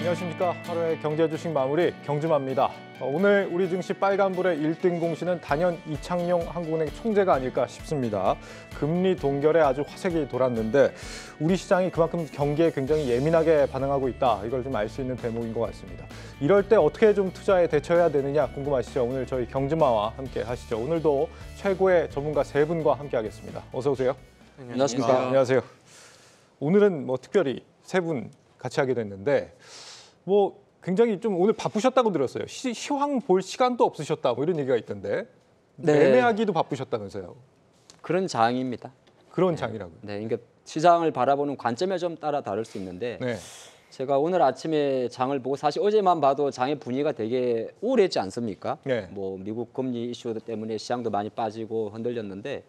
안녕하십니까. 하루의 경제 주식 마무리 경주마입니다. 오늘 우리 증시 빨간불의 1등 공신은 단연 이창용 한국은행 총재가 아닐까 싶습니다. 금리 동결에 아주 화색이 돌았는데 우리 시장이 그만큼 경기에 굉장히 예민하게 반응하고 있다. 이걸 좀 알 수 있는 대목인 것 같습니다. 이럴 때 어떻게 좀 투자에 대처해야 되느냐 궁금하시죠? 오늘 저희 경주마와 함께 하시죠. 오늘도 최고의 전문가 세 분과 함께 하겠습니다. 어서 오세요. 안녕하십니까. 안녕하세요. 오늘은 특별히 세 분 같이 하게 됐는데 굉장히 좀 오늘 바쁘셨다고 들었어요. 시황 볼 시간도 없으셨다 이런 얘기가 있던데 네. 매매하기도 바쁘셨다면서요. 그런 장입니다. 그런 장이라고요. 네, 그러니까 시장을 바라보는 관점에 좀 따라 다를 수 있는데 네. 제가 오늘 아침에 장을 보고 사실 어제만 봐도 장의 분위기가 되게 우울했지 않습니까? 네. 미국 금리 이슈 때문에 시장도 많이 빠지고 흔들렸는데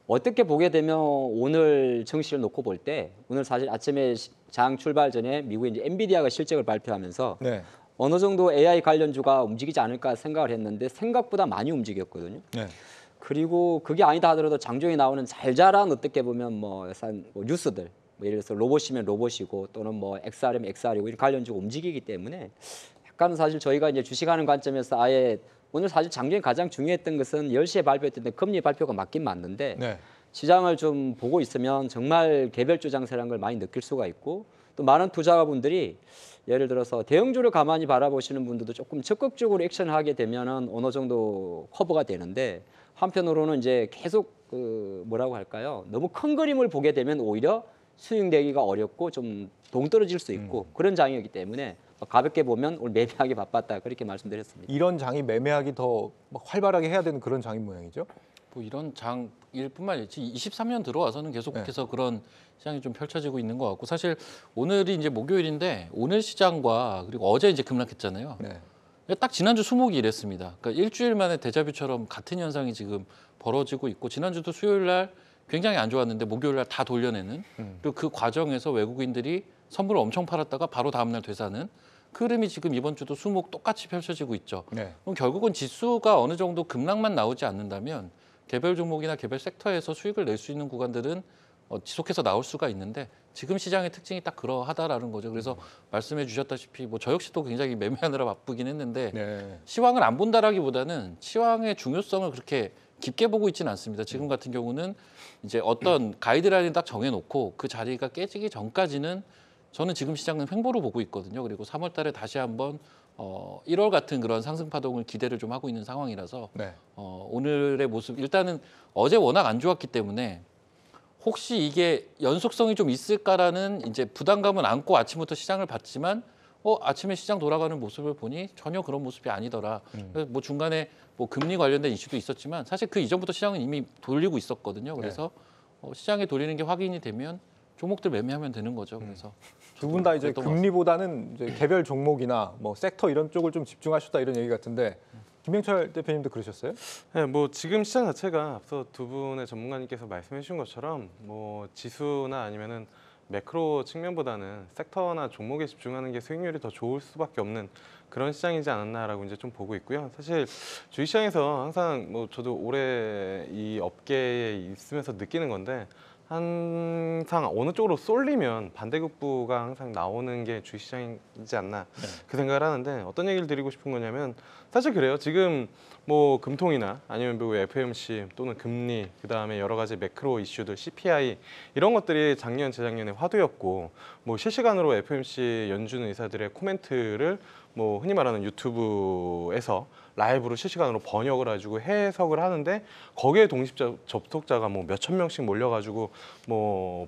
어떻게 보게 되면 오늘 증시를 놓고 볼 때 오늘 사실 아침에 장 출발 전에 미국의 이제 엔비디아가 실적을 발표하면서 네. 어느 정도 AI 관련주가 움직이지 않을까 생각을 했는데 생각보다 많이 움직였거든요. 네. 그리고 그게 아니다 하더라도 장중에 나오는 잘 자란 어떻게 보면 뉴스들 예를 들어서 로봇이면 로봇이고 또는 XR이면 XR이고 이런 관련주가 움직이기 때문에 약간 사실 저희가 이제 주식하는 관점에서 아예 오늘 사실 장중에 가장 중요했던 것은 10시에 발표했던 금리 발표가 맞긴 맞는데 네. 시장을 좀 보고 있으면 정말 개별주 장세라는 걸 많이 느낄 수가 있고 또 많은 투자자분들이 예를 들어서 대형주를 가만히 바라보시는 분들도 조금 적극적으로 액션을 하게 되면은 어느 정도 커버가 되는데 한편으로는 이제 계속 뭐라고 할까요? 너무 큰 그림을 보게 되면 오히려 수익 내기가 어렵고 좀 동떨어질 수 있고 그런 장이었기 때문에 가볍게 보면 오늘 매매하기 바빴다 그렇게 말씀드렸습니다. 이런 장이 매매하기 더 활발하게 해야 되는 그런 장인 모양이죠. 이런 장일 뿐만 아니라 23년 들어와서는 계속해서 그런 시장이 좀 펼쳐지고 있는 것 같고 사실 오늘이 이제 목요일인데 오늘 시장과 그리고 어제 이제 급락했잖아요. 네. 딱 지난주 수목이 이랬습니다. 그러니까 일주일 만에 데자뷰처럼 같은 현상이 지금 벌어지고 있고 지난주도 수요일 날 굉장히 안 좋았는데 목요일 날 다 돌려내는 그리고 그 과정에서 외국인들이 선물을 엄청 팔았다가 바로 다음 날 되사는 그 흐름이 지금 이번 주도 수목 똑같이 펼쳐지고 있죠. 네. 그럼 결국은 지수가 어느 정도 급락만 나오지 않는다면 개별 종목이나 개별 섹터에서 수익을 낼 수 있는 구간들은 지속해서 나올 수가 있는데 지금 시장의 특징이 딱 그러하다라는 거죠. 그래서 말씀해 주셨다시피 저 역시도 굉장히 매매하느라 바쁘긴 했는데 네. 시황을 안 본다라기보다는 시황의 중요성을 그렇게 깊게 보고 있지는 않습니다. 지금 같은 경우는 이제 어떤 가이드라인을 딱 정해놓고 그 자리가 깨지기 전까지는 저는 지금 시장은 횡보로 보고 있거든요. 그리고 3월 달에 다시 한번 1월 같은 그런 상승 파동을 기대를 좀 하고 있는 상황이라서 네. 오늘의 모습 일단은 어제 워낙 안 좋았기 때문에 혹시 이게 연속성이 좀 있을까라는 이제 부담감은 안고 아침부터 시장을 봤지만 아침에 시장 돌아가는 모습을 보니 전혀 그런 모습이 아니더라. 그래서 중간에 금리 관련된 이슈도 있었지만 사실 그 이전부터 시장은 이미 돌리고 있었거든요. 그래서 시장에 돌리는 게 확인이 되면 종목들 매매하면 되는 거죠. 그래서 두 분 다 이제 금리보다는 이제 개별 종목이나 섹터 이런 쪽을 좀 집중하셨다 이런 얘기 같은데 김명철 대표님도 그러셨어요? 네, 지금 시장 자체가 앞서 두 분의 전문가님께서 말씀해 주신 것처럼 지수나 아니면은 매크로 측면보다는 섹터나 종목에 집중하는 게 수익률이 더 좋을 수밖에 없는 그런 시장이지 않았나라고 이제 좀 보고 있고요. 사실 주식시장에서 항상 저도 올해 이 업계에 있으면서 느끼는 건데 항상 어느 쪽으로 쏠리면 반대급부가 항상 나오는 게 주식시장이지 않나 그 생각을 하는데 어떤 얘기를 드리고 싶은 거냐면 사실 그래요. 지금 금통이나 아니면 미국 FOMC 또는 금리 그다음에 여러 가지 매크로 이슈들 CPI 이런 것들이 작년 재작년에 화두였고 실시간으로 FOMC 연준 의사들의 코멘트를 흔히 말하는 유튜브에서 라이브로 실시간으로 번역을 해가지고 해석을 하는데 거기에 동시 접속자가 몇천 명씩 몰려가지고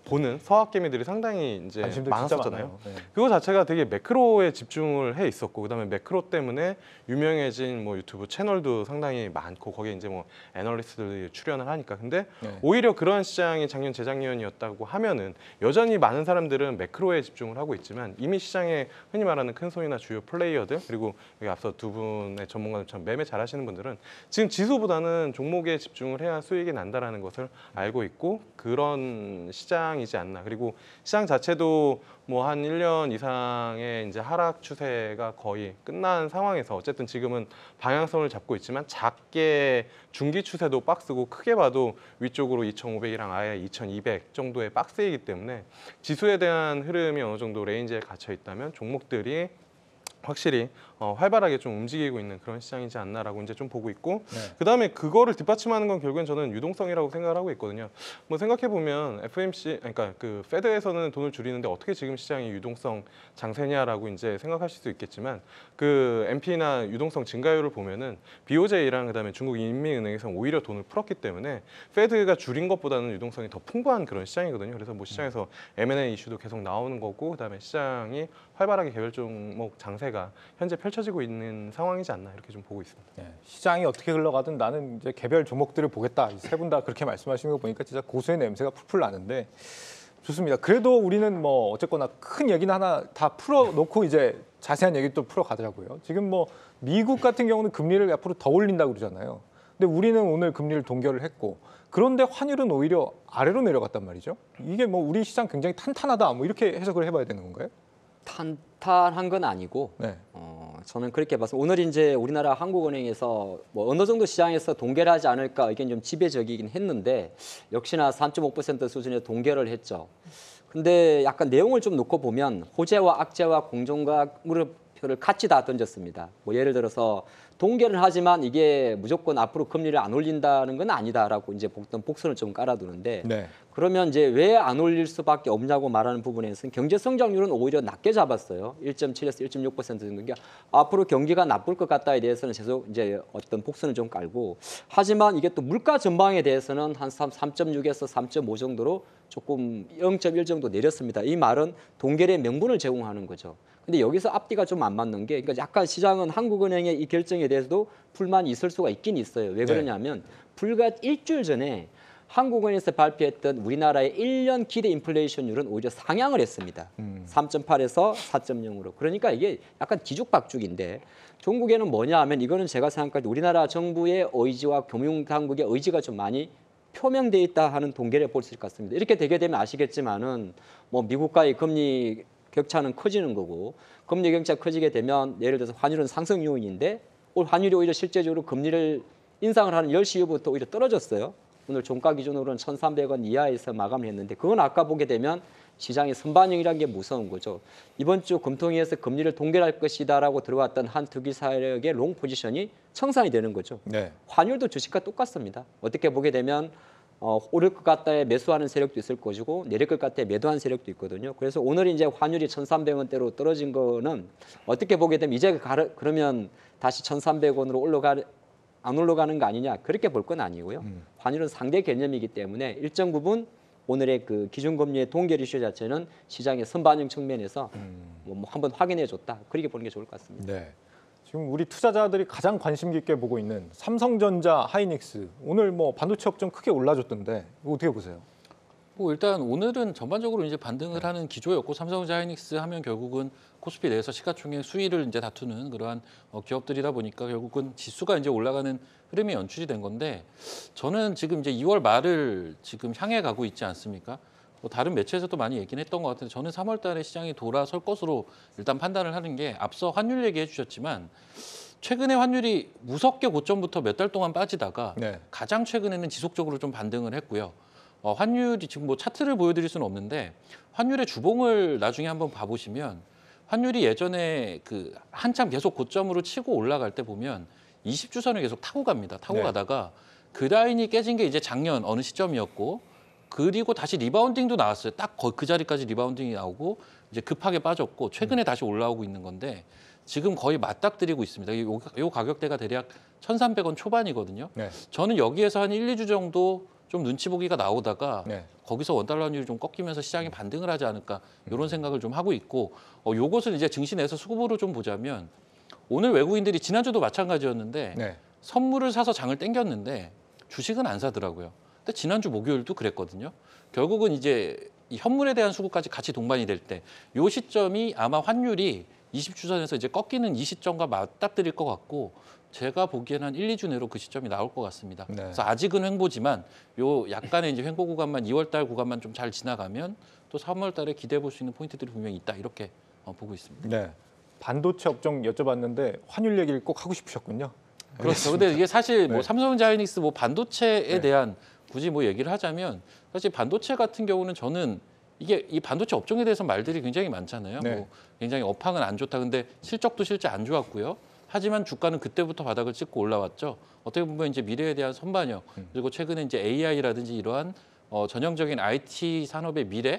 보는 서학개미들이 상당히 이제 많았었잖아요. 네. 그거 자체가 되게 매크로에 집중을 해 있었고 그다음에 매크로 때문에 유명해진 유튜브 채널도 상당히 많고 거기에 이제 애널리스트들이 출연을 하니까 근데 오히려 그런 시장이 작년 재작년이었다고 하면은 여전히 많은 사람들은 매크로에 집중을 하고 있지만 이미 시장에 흔히 말하는 큰 손이나 주요 플레이어들 그리고 여기 앞서 두 분의 전문가들 매매 잘하시는 분들은 지금 지수보다는 종목에 집중을 해야 수익이 난다라는 것을 알고 있고 그런 시장이지 않나. 그리고 시장 자체도 뭐 한 1년 이상의 이제 하락 추세가 거의 끝난 상황에서 어쨌든 지금은 방향성을 잡고 있지만 작게 중기 추세도 박스고 크게 봐도 위쪽으로 2,500이랑 아예 2,200 정도의 박스이기 때문에 지수에 대한 흐름이 어느 정도 레인지에 갇혀 있다면 종목들이 확실히 활발하게 좀 움직이고 있는 그런 시장이지 않나라고 이제 좀 보고 있고 네. 그다음에 그거를 뒷받침하는 건 결국엔 저는 유동성이라고 생각을 하고 있거든요. 뭐 생각해 보면 FOMC 그러니까 그 페드에서는 돈을 줄이는데 어떻게 지금 시장이 유동성 장세냐라고 이제 생각하실 수 있겠지만 그 MP나 유동성 증가율을 보면은 BOJ랑 그다음에 중국 인민은행에서 오히려 돈을 풀었기 때문에 페드가 줄인 것보다는 유동성이 더 풍부한 그런 시장이거든요. 그래서 뭐 시장에서 M&A 이슈도 계속 나오는 거고 그다음에 시장이 활발하게 개별 종목 장세가 현재 펼쳐지고 있는 상황이지 않나 이렇게 좀 보고 있습니다. 네, 시장이 어떻게 흘러가든 나는 이제 개별 종목들을 보겠다. 세 분 다 그렇게 말씀하시는 거 보니까 진짜 고수의 냄새가 풀풀 나는데 좋습니다. 그래도 우리는 뭐 어쨌거나 큰 얘기는 하나 다 풀어놓고 이제 자세한 얘기 또 풀어가더라고요. 지금 뭐 미국 같은 경우는 금리를 앞으로 더 올린다고 그러잖아요. 근데 우리는 오늘 금리를 동결을 했고 그런데 환율은 오히려 아래로 내려갔단 말이죠. 이게 뭐 우리 시장 굉장히 탄탄하다 뭐 이렇게 해석을 해봐야 되는 건가요? 탄탄한 건 아니고 네. 저는 그렇게 봐서 오늘 이제 우리나라 한국은행에서 뭐 어느 정도 시장에서 동결하지 않을까 이게 좀 지배적이긴 했는데 역시나 3.5% 수준의 동결을 했죠. 근데 약간 내용을 좀 놓고 보면 호재와 악재와 공정과 물음표를 같이 다 던졌습니다. 뭐 예를 들어서 동결은 하지만 이게 무조건 앞으로 금리를 안 올린다는 건 아니다라고 이제 복선을 좀 깔아두는데 네. 그러면 이제 왜 안 올릴 수밖에 없냐고 말하는 부분에서는 경제 성장률은 오히려 낮게 잡았어요. 1.7에서 1.6% 정도. 그러니까 앞으로 경기가 나쁠 것 같다에 대해서는 계속 이제 어떤 복선을 좀 깔고 하지만 이게 또 물가 전망에 대해서는 한 3.6에서 3.5 정도로 조금 0.1 정도 내렸습니다. 이 말은 동결의 명분을 제공하는 거죠. 근데 여기서 앞뒤가 좀 안 맞는 게 그러니까 약간 시장은 한국은행의 이 결정에 대해서도 불만이 있을 수가 있긴 있어요. 왜 그러냐면 불과 일주일 전에 한국은행에서 발표했던 우리나라의 1년 기대 인플레이션율은 오히려 상향을 했습니다. 3.8에서 4.0으로. 그러니까 이게 약간 뒤죽박죽인데 종국에는 뭐냐 하면 이거는 제가 생각할 때 우리나라 정부의 의지와 금융당국의 의지가 좀 많이 표명돼 있다 하는 동결에 볼 수 있을 것 같습니다. 이렇게 되게 되면 아시겠지만은 뭐 미국과의 금리 격차는 커지는 거고 금리 격차 커지게 되면 예를 들어서 환율은 상승 요인인데 올 환율이 오히려 실제적으로 금리를 인상을 하는 10시 이후부터 오히려 떨어졌어요. 오늘 종가 기준으로는 1,300원 이하에서 마감을 했는데 그건 아까 보게 되면 시장의 선반영이라는 게 무서운 거죠. 이번 주 금통위에서 금리를 동결할 것이다라고 들어왔던 한 투기 세력의 롱 포지션이 청산이 되는 거죠. 네. 환율도 주식과 똑같습니다. 어떻게 보게 되면 오를 것 같다에 매수하는 세력도 있을 것이고 내릴 것 같다에 매도하는 세력도 있거든요. 그래서 오늘 이제 환율이 1,300원대로 떨어진 거는 어떻게 보게 되면 이제 그러면 다시 1,300원으로 안 올라가는 거 아니냐 그렇게 볼 건 아니고요. 환율은 상대 개념이기 때문에 일정 부분 오늘의 그 기준금리의 동결 이슈 자체는 시장의 선반영 측면에서 뭐 한번 확인해 줬다. 그렇게 보는 게 좋을 것 같습니다. 네. 지금 우리 투자자들이 가장 관심 깊게 보고 있는 삼성전자, 하이닉스 오늘 뭐 반도체 업종 크게 올라줬던데 이거 어떻게 보세요? 뭐 일단 오늘은 전반적으로 이제 반등을 하는 기조였고 삼성전자 하이닉스 하면 결국은 코스피 내에서 시가총액 수위를 이제 다투는 그러한 기업들이다 보니까 결국은 지수가 이제 올라가는 흐름이 연출이 된 건데 저는 지금 이제 2월 말을 지금 향해 가고 있지 않습니까? 뭐 다른 매체에서도 많이 얘기는 했던 것 같은데 저는 3월 달에 시장이 돌아설 것으로 일단 판단을 하는 게 앞서 환율 얘기해 주셨지만 최근에 환율이 무섭게 고점부터 몇 달 동안 빠지다가 네. 가장 최근에는 지속적으로 좀 반등을 했고요. 환율이 지금 뭐 차트를 보여드릴 수는 없는데 환율의 주봉을 나중에 한번 봐보시면 환율이 예전에 그 한참 계속 고점으로 치고 올라갈 때 보면 20주선을 계속 타고 갑니다. 타고 네. 가다가 그 라인이 깨진 게 이제 작년 어느 시점이었고 그리고 다시 리바운딩도 나왔어요. 딱 그 자리까지 리바운딩이 나오고 이제 급하게 빠졌고 최근에 다시 올라오고 있는 건데 지금 거의 맞닥뜨리고 있습니다. 요 가격대가 대략 1,300원 초반이거든요. 네. 저는 여기에서 한 1, 2주 정도 좀 눈치 보기가 나오다가 네. 거기서 원달러 환율이 좀 꺾이면서 시장이 반등을 하지 않을까 이런 생각을 좀 하고 있고 요것을 이제 증시내에서 수급으로 좀 보자면 오늘 외국인들이 지난주도 마찬가지였는데 네. 선물을 사서 장을 땡겼는데 주식은 안 사더라고요. 근데 지난주 목요일도 그랬거든요. 결국은 이제 이 현물에 대한 수급까지 같이 동반이 될 때 요 시점이 아마 환율이 20주선에서 이제 꺾이는 이 시점과 맞닥뜨릴 것 같고 제가 보기에는 한 1, 2주 내로 그 시점이 나올 것 같습니다. 네. 그래서 아직은 횡보지만 요 약간의 이제 횡보 구간만 2월 달 구간만 좀 잘 지나가면 또 3월 달에 기대해 볼 수 있는 포인트들이 분명히 있다. 이렇게 보고 있습니다. 네. 반도체 업종 여쭤봤는데 환율 얘기를 꼭 하고 싶으셨군요. 그렇죠. 근데 이게 사실 뭐 네. 삼성전자 하이닉스 뭐 반도체에 네. 대한 굳이 뭐 얘기를 하자면 사실 반도체 같은 경우는 저는 이게 이 반도체 업종에 대해서 말들이 굉장히 많잖아요. 네. 뭐 굉장히 업황은 안 좋다. 근데 실적도 실제 안 좋았고요. 하지만 주가는 그때부터 바닥을 찍고 올라왔죠. 어떻게 보면 이제 미래에 대한 선반영 그리고 최근에 이제 AI라든지 이러한 전형적인 IT 산업의 미래에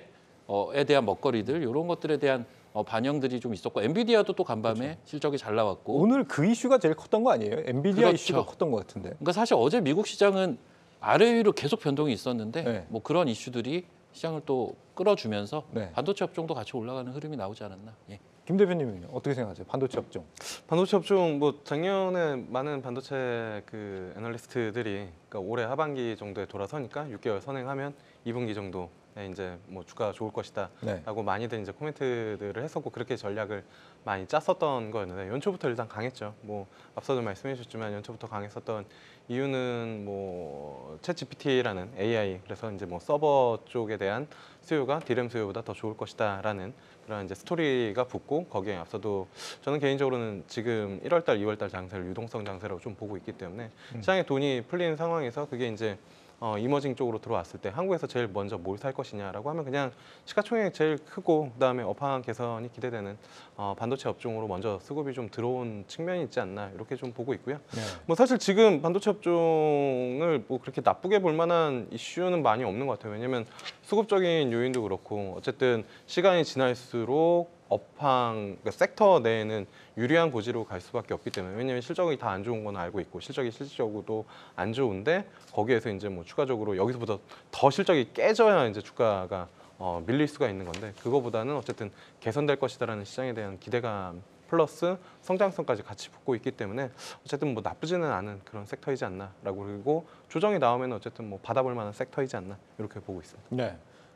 대한 먹거리들 이런 것들에 대한 반영들이 좀 있었고 엔비디아도 또 간밤에 그렇죠. 실적이 잘 나왔고 오늘 그 이슈가 제일 컸던 거 아니에요? 엔비디아 그렇죠. 이슈가 컸던 것 같은데. 그러니까 사실 어제 미국 시장은 아래 위로 계속 변동이 있었는데 네. 뭐 그런 이슈들이 시장을 또 끌어주면서 네. 반도체 업종도 같이 올라가는 흐름이 나오지 않았나. 예. 김 대표님은요? 어떻게 생각하세요? 반도체 업종. 반도체 업종 뭐 작년에 많은 반도체 그 애널리스트들이 그러니까 올해 하반기 정도에 돌아서니까 6개월 선행하면 2분기 정도에 이제 뭐 주가가 좋을 것이다라고 네. 많이들 이제 코멘트들을 했었고 그렇게 전략을 많이 짰었던 거였는데 연초부터 일단 강했죠. 뭐 앞서도 말씀해 주셨지만 연초부터 강했었던 이유는 뭐 챗GPT라는 AI 그래서 이제 뭐 서버 쪽에 대한 수요가 디램 수요보다 더 좋을 것이다라는 그런 이제 스토리가 붙고 거기에 앞서도 저는 개인적으로는 지금 1월달, 2월달 장세를 유동성 장세라고 좀 보고 있기 때문에 시장에 돈이 풀리는 상황에서 그게 이제 이머징 쪽으로 들어왔을 때 한국에서 제일 먼저 뭘 살 것이냐라고 하면 그냥 시가총액 제일 크고 그다음에 업황 개선이 기대되는 반도체 업종으로 먼저 수급이 좀 들어온 측면이 있지 않나 이렇게 좀 보고 있고요. 네. 뭐 사실 지금 반도체 업종을 뭐 그렇게 나쁘게 볼 만한 이슈는 많이 없는 것 같아요. 왜냐하면 수급적인 요인도 그렇고 어쨌든 시간이 지날수록 업황 그러니까 섹터 내에는 유리한 고지로 갈 수밖에 없기 때문에 왜냐하면 실적이 다 안 좋은 건 알고 있고 실적이 실질적으로도 안 좋은데 거기에서 이제 뭐 추가적으로 여기서부터 더 실적이 깨져야 이제 주가가 밀릴 수가 있는 건데 그거보다는 어쨌든 개선될 것이다라는 시장에 대한 기대감 플러스 성장성까지 같이 붙고 있기 때문에 어쨌든 뭐 나쁘지는 않은 그런 섹터이지 않나라고 그리고 조정이 나오면 어쨌든 뭐 받아볼 만한 섹터이지 않나 이렇게 보고 있습니다. 네.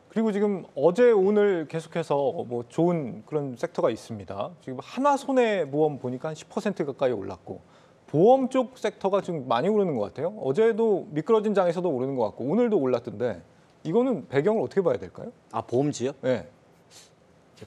그리고 지금 어제 오늘 계속해서 뭐 좋은 그런 섹터가 있습니다. 지금 하나손해보험 보니까 한 10% 가까이 올랐고 보험 쪽 섹터가 지금 많이 오르는 것 같아요. 어제도 미끄러진 장에서도 오르는 것 같고 오늘도 올랐던데 이거는 배경을 어떻게 봐야 될까요? 아 보험주요? 네.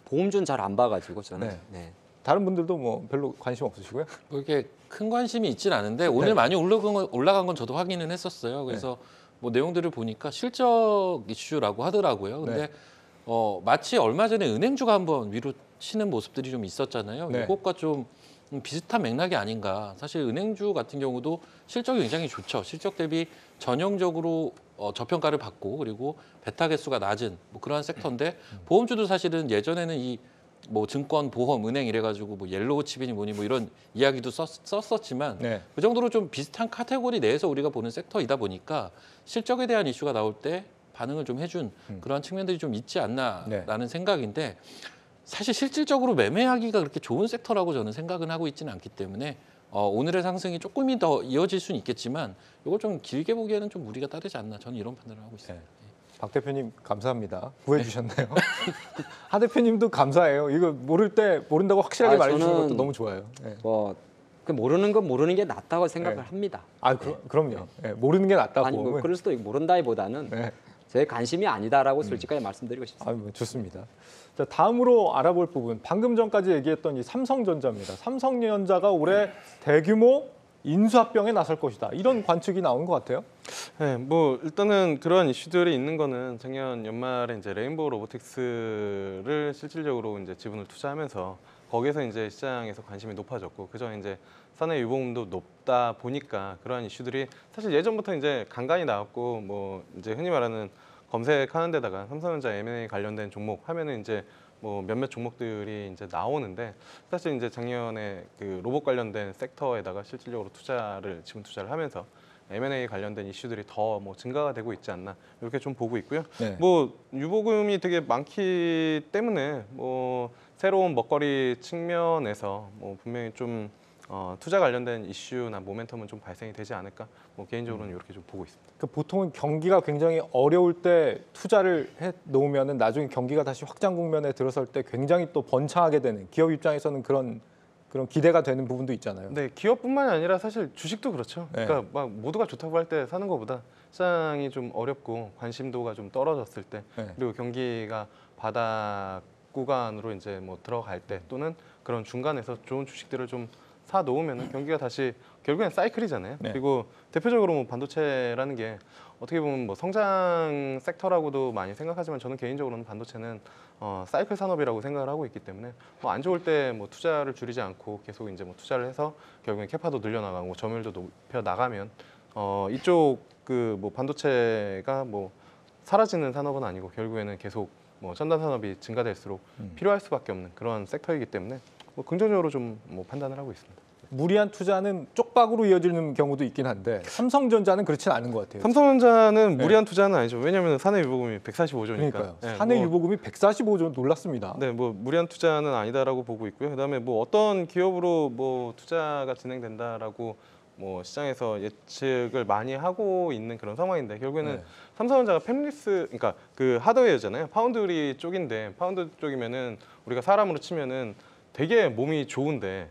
보험주는 잘 안 봐가지고 저는. 네. 네. 다른 분들도 뭐 별로 관심 없으시고요. 뭐 이렇게 큰 관심이 있진 않은데 오늘 네. 많이 올라간 건 저도 확인은 했었어요. 그래서 뭐 내용들을 보니까 실적 이슈라고 하더라고요. 근데 마치 얼마 전에 은행주가 한번 위로 치는 모습들이 좀 있었잖아요. 네. 이것과 좀 비슷한 맥락이 아닌가. 사실 은행주 같은 경우도 실적이 굉장히 좋죠. 실적 대비 전형적으로 저평가를 받고 그리고 베타 개수가 낮은 뭐 그러한 섹터인데 보험주도 사실은 예전에는 이 뭐 증권, 보험, 은행 이래가지고 뭐 옐로우 칩이니 뭐니 뭐 이런 이야기도 썼었지만 네. 그 정도로 좀 비슷한 카테고리 내에서 우리가 보는 섹터이다 보니까 실적에 대한 이슈가 나올 때 반응을 좀 해준 그러한 측면들이 좀 있지 않나라는 생각인데 사실 실질적으로 매매하기가 그렇게 좋은 섹터라고 저는 생각은 하고 있지는 않기 때문에 오늘의 상승이 조금이 더 이어질 수는 있겠지만 이걸 좀 길게 보기에는 좀 무리가 따르지 않나 저는 이런 판단을 하고 있습니다. 네. 박 대표님 감사합니다. 구해주셨나요? 하 대표님도 감사해요. 이거 모른다고 확실하게 말해주시는 저는 것도 너무 좋아요. 네. 그 모르는 건 모르는 게 낫다고 생각을 네. 합니다. 그럼요. 네, 모르는 게 낫다고. 아니 뭐 그럴 수도 있고 모른다기보다는 네. 제 관심이 아니다라고 솔직하게 말씀드리고 싶습니다. 뭐 좋습니다. 자, 다음으로 알아볼 부분, 방금 전까지 얘기했던 이 삼성전자입니다. 삼성전자가 올해 대규모 인수합병에 나설 것이다. 이런 관측이 나온 것 같아요. 네, 뭐 일단은 그런 이슈들이 있는 거는 작년 연말에 이제 레인보우 로보틱스를 실질적으로 이제 지분을 투자하면서 거기에서 이제 시장에서 관심이 높아졌고 그저 이제 사내 유보금도 높다 보니까 그러한 이슈들이 사실 예전부터 이제 간간히 나왔고 뭐 이제 흔히 말하는 검색하는 데다가 삼성전자 M&A 관련된 종목 하면은 이제 뭐 몇몇 종목들이 이제 나오는데 사실 이제 작년에 그 로봇 관련된 섹터에다가 실질적으로 지분 투자를 하면서 M&A 관련된 이슈들이 더 뭐 증가가 되고 있지 않나 이렇게 좀 보고 있고요. 네. 뭐 유보금이 되게 많기 때문에 뭐 새로운 먹거리 측면에서 뭐 분명히 좀 투자 관련된 이슈나 모멘텀은 좀 발생이 되지 않을까. 뭐 개인적으로는 이렇게 좀 보고 있습니다. 그 보통은 경기가 굉장히 어려울 때 투자를 해 놓으면은 나중에 경기가 다시 확장 국면에 들어설 때 굉장히 또 번창하게 되는 기업 입장에서는 그런 그런 기대가 되는 부분도 있잖아요. 네, 기업뿐만이 아니라 사실 주식도 그렇죠. 네. 그러니까 막 모두가 좋다고 할 때 사는 것보다 시장이 좀 어렵고 관심도가 좀 떨어졌을 때 네. 그리고 경기가 바닥 구간으로 이제 뭐 들어갈 때 또는 그런 중간에서 좋은 주식들을 좀 사 놓으면 경기가 다시 결국엔 사이클이잖아요. 네. 그리고 대표적으로 뭐 반도체라는 게 어떻게 보면 뭐 성장 섹터라고도 많이 생각하지만 저는 개인적으로는 반도체는 사이클 산업이라고 생각을 하고 있기 때문에 뭐 안 좋을 때 뭐 투자를 줄이지 않고 계속 이제 뭐 투자를 해서 결국엔 캐파도 늘려나가고 점유율도 높여 나가면 이쪽 그 뭐 반도체가 뭐 사라지는 산업은 아니고 결국에는 계속 뭐 첨단 산업이 증가될수록 필요할 수밖에 없는 그런 섹터이기 때문에 뭐 긍정적으로 좀 뭐 판단을 하고 있습니다. 무리한 투자는 쪽박으로 이어지는 경우도 있긴 한데 삼성전자는 그렇진 않은 것 같아요. 삼성전자는 네. 무리한 투자는 아니죠. 왜냐하면 사내 유보금이 145조니까. 그러니까요. 사내 유보금이 145조 놀랐습니다. 네, 뭐 무리한 투자는 아니다라고 보고 있고요. 그다음에 뭐 어떤 기업으로 뭐 투자가 진행된다라고 뭐 시장에서 예측을 많이 하고 있는 그런 상황인데 결국에는 네. 삼성전자가 팹리스, 그러니까 그 하드웨어잖아요. 파운드리 쪽인데 파운드 쪽이면은 우리가 사람으로 치면은 되게 몸이 좋은데